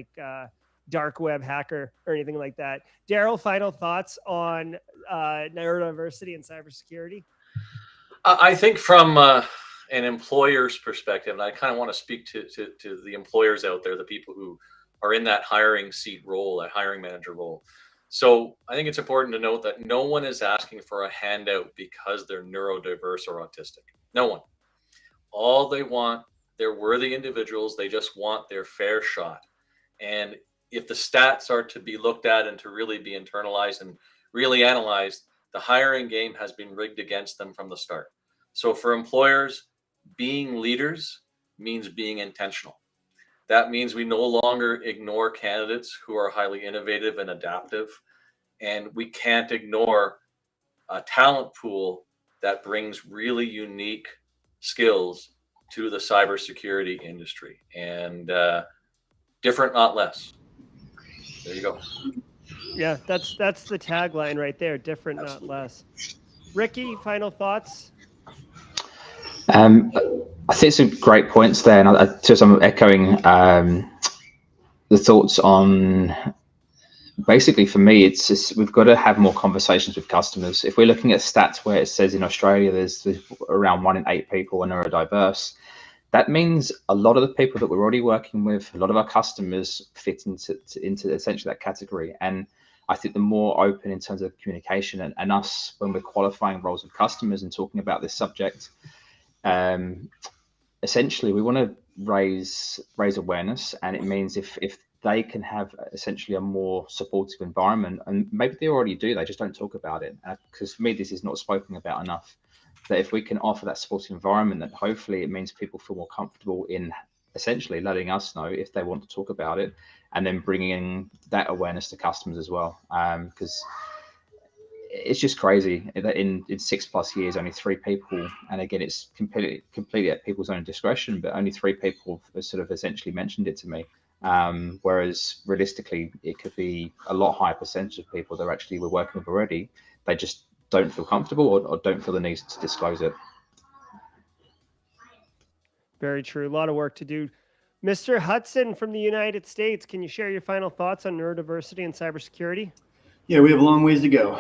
dark web hacker or anything like that. Daryl, final thoughts on neurodiversity and cybersecurity? I think from an employer's perspective, and I kind of want to speak to the employers out there, the people who are in that hiring seat role, that hiring manager role. So I think it's important to note that no one is asking for a handout because they're neurodiverse or autistic. No one. All they want, they're worthy individuals. They just want their fair shot. And if the stats are to be looked at and to really be internalized and really analyzed, the hiring game has been rigged against them from the start. So for employers, being leaders means being intentional. That means we no longer ignore candidates who are highly innovative and adaptive. And we can't ignore a talent pool that brings really unique skills to the cybersecurity industry. And different, not less. There you go. Yeah, that's the tagline right there. Different, not less. Ricky, final thoughts? I think some great points there, and I'm echoing the thoughts on basically for me, it's just we've got to have more conversations with customers. If we're looking at stats where it says in Australia there's around 1 in 8 people are neurodiverse, that means a lot of the people that we're already working with, a lot of our customers fit into essentially that category. And I think the more open in terms of communication and us when we're qualifying roles with customers and talking about this subject, essentially we want to raise awareness, and it means if they can have essentially a more supportive environment, and maybe they already do, they just don't talk about it, because for me this is not spoken about enough, that if we can offer that supportive environment, that hopefully it means people feel more comfortable in essentially letting us know if they want to talk about it, and then bringing in that awareness to customers as well, because it's just crazy that in 6+ years, only 3 people, and again, it's completely at people's own discretion, but only 3 people have sort of essentially mentioned it to me. Whereas realistically, it could be a lot higher percentage of people that actually we're working with already. They just don't feel comfortable or don't feel the need to disclose it. Very true. A lot of work to do. Mr. Hudson from the United States, can you share your final thoughts on neurodiversity and cybersecurity? Yeah, we have a long ways to go,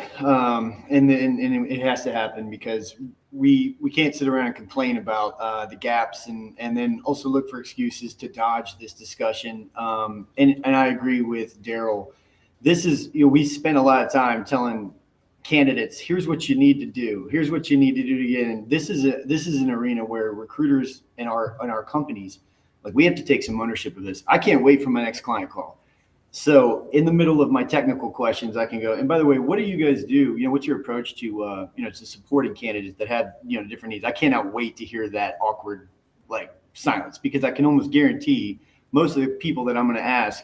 and it has to happen, because we can't sit around and complain about the gaps and then also look for excuses to dodge this discussion. And I agree with Daryl. This is, we spend a lot of time telling candidates, here's what you need to do, here's what you need to do to get in. This is an arena where recruiters and our companies, like, we have to take some ownership of this. I can't wait for my next client call. So in the middle of my technical questions, I can go, and by the way, what do you guys do? What's your approach to, to supporting candidates that have, different needs? I cannot wait to hear that awkward, silence, because I can almost guarantee most of the people that I'm going to ask,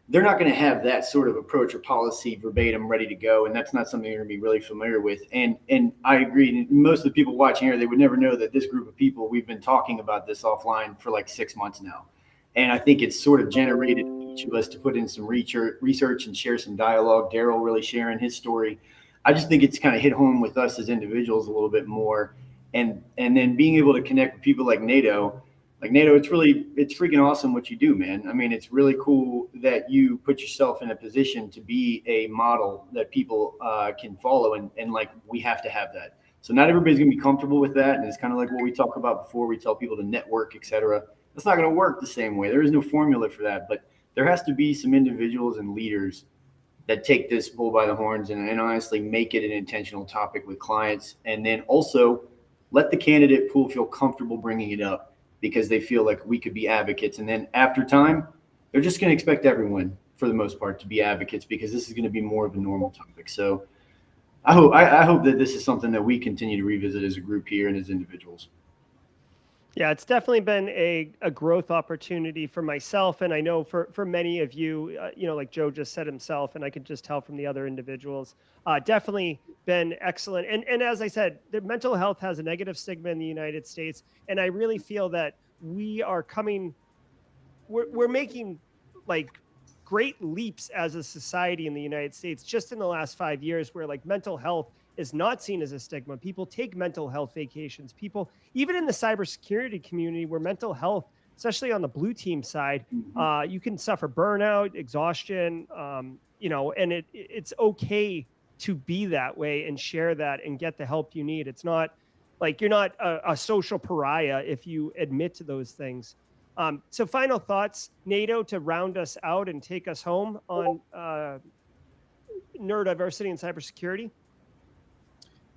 they're not going to have that sort of approach or policy verbatim ready to go. And that's not something you're going to be really familiar with. And I agree. Most of the people watching here, they would never know that this group of people, we've been talking about this offline for 6 months now. And I think it's sort of generated each of us to put in some research and share some dialogue. Daryl really sharing his story. I just think it's kind of hit home with us as individuals a little bit more. And then being able to connect with people like Nato. Nato, it's freaking awesome what you do, man. I mean, it's really cool that you put yourself in a position to be a model that people can follow. And we have to have that. So not everybody's going to be comfortable with that. And it's kind of like what we talk about before. We tell people to network, et cetera. That's not going to work the same way. There is no formula for that, but there has to be some individuals and leaders that take this bull by the horns and honestly make it an intentional topic with clients. And then also let the candidate pool feel comfortable bringing it up, because they feel like we could be advocates. And then after time, they're just going to expect everyone, for the most part, to be advocates, because this is going to be more of a normal topic. So I hope that this is something that we continue to revisit as a group here and as individuals. Yeah, it's definitely been a growth opportunity for myself. And I know for many of you, like Joe just said himself, and I could just tell from the other individuals, definitely been excellent. And as I said, the mental health has a negative stigma in the United States. And I really feel that we're making great leaps as a society in the United States just in the last 5 years, where mental health is not seen as a stigma. People take mental health vacations. People, even in the cybersecurity community, where mental health, especially on the blue team side, you can suffer burnout, exhaustion, and it's okay to be that way and share that and get the help you need. It's not you're not a social pariah if you admit to those things. So final thoughts, Nato, to round us out and take us home on neurodiversity and cybersecurity.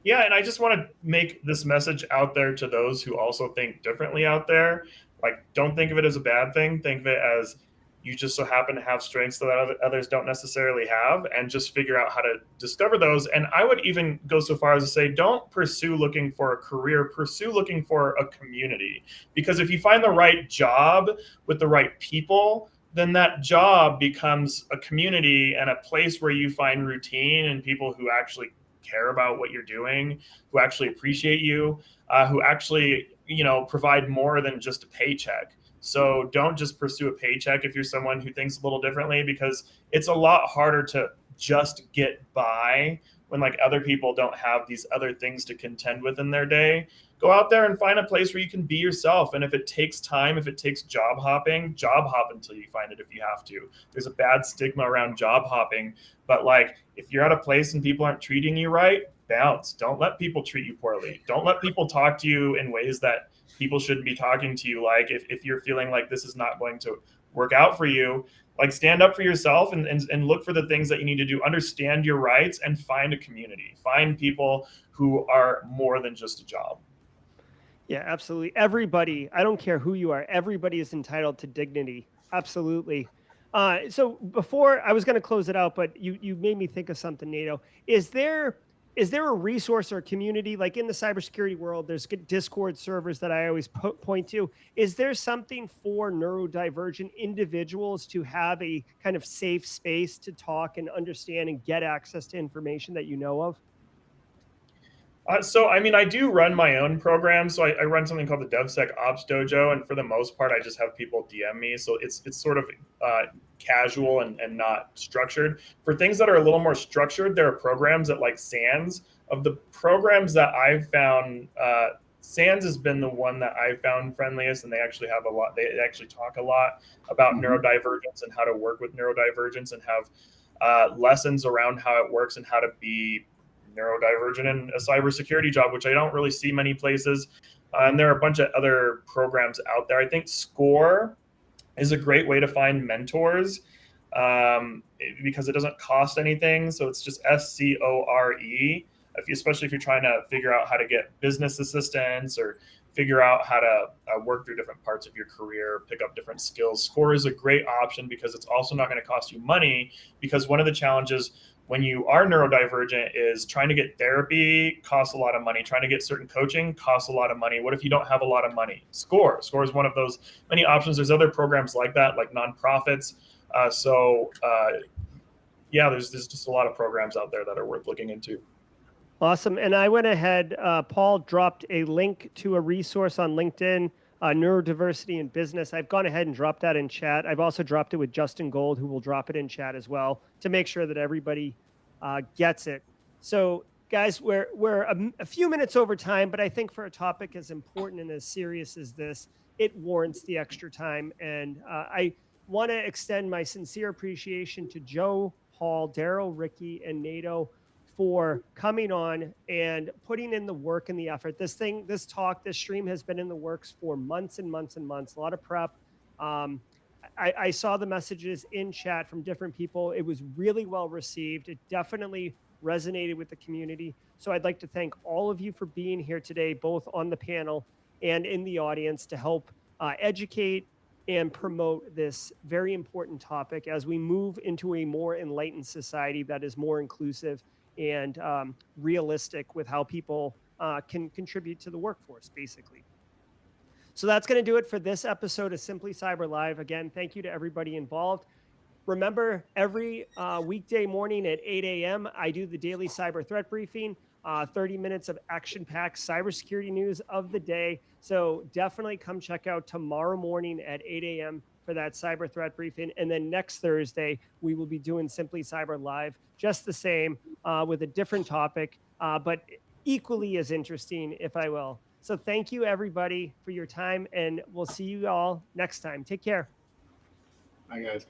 Yeah, and I just want to make this message out there to those who also think differently out there. Don't think of it as a bad thing. Think of it as you just so happen to have strengths that others don't necessarily have, and just figure out how to discover those. And I would even go so far as to say, don't pursue looking for a career, pursue looking for a community. Because if you find the right job with the right people, then that job becomes a community and a place where you find routine and people who actually care about what you're doing, who actually appreciate you, who actually, provide more than just a paycheck. So don't just pursue a paycheck if you're someone who thinks a little differently, because it's a lot harder to just get by when like other people don't have these other things to contend with in their day. Go out there and find a place where you can be yourself. And if it takes time, if it takes job hop until you find it if you have to. There's a bad stigma around job hopping, but like if you're at a place and people aren't treating you right, bounce. Don't let people treat you poorly. Don't let people talk to you in ways that people shouldn't be talking to you. Like if you're feeling like this is not going to work out for you, like stand up for yourself and look for the things that you need to do. Understand your rights and find a community. Find people who are more than just a job. Yeah, absolutely. Everybody, I don't care who you are, everybody is entitled to dignity. Absolutely. So before I was going to close it out, but you made me think of something, Nato. Is there a resource or community, like in the cybersecurity world, there's Discord servers that I always point to. Is there something for neurodivergent individuals to have a kind of safe space to talk and understand and get access to information that you know of? So, I mean, I do run my own program. So I run something called the DevSecOps Dojo. And for the most part, I just have people DM me. So it's sort of casual and not structured. For things that are a little more structured, there are programs at like SANS. Of the programs that I've found, SANS has been the one that I've found friendliest. And they actually have they actually talk a lot about neurodivergence and how to work with neurodivergence and have lessons around how it works and how to be neurodivergent in a cybersecurity job, which I don't really see many places. And there are a bunch of other programs out there. I think SCORE is a great way to find mentors because it doesn't cost anything. So it's just SCORE. Especially if you're trying to figure out how to get business assistance or figure out how to work through different parts of your career, pick up different skills. SCORE is a great option because it's also not going to cost you money, because one of the challenges when you are neurodivergent is trying to get therapy costs a lot of money. Trying to get certain coaching costs a lot of money. What if you don't have a lot of money? SCORE is one of those many options. There's other programs like that, like nonprofits. Yeah, there's just a lot of programs out there that are worth looking into. Awesome. And I went ahead, Paul dropped a link to a resource on LinkedIn, neurodiversity in business. I've gone ahead and dropped that in chat. I've also dropped it with Justin Gold, who will drop it in chat as well to make sure that everybody gets it. So guys, we're a few minutes over time, but I think for a topic as important and as serious as this, it warrants the extra time. And I want to extend my sincere appreciation to Joe, Paul, Daryl, Ricky, and Nato for coming on and putting in the work and the effort. This stream has been in the works for months and months and months, a lot of prep. I saw the messages in chat from different people. It was really well received. It definitely resonated with the community. So I'd like to thank all of you for being here today, both on the panel and in the audience, to help educate and promote this very important topic as we move into a more enlightened society that is more inclusive and realistic with how people can contribute to the workforce, basically. So that's going to do it for this episode of Simply Cyber Live. Again, thank you to everybody involved. Remember, every weekday morning at 8 a.m., I do the daily cyber threat briefing, 30 minutes of action-packed cybersecurity news of the day. So definitely come check out tomorrow morning at 8 a.m. for that cyber threat briefing. And then next Thursday, we will be doing Simply Cyber Live, just the same, with a different topic, but equally as interesting, if I will. So thank you, everybody, for your time, and we'll see you all next time. Take care. Bye, guys.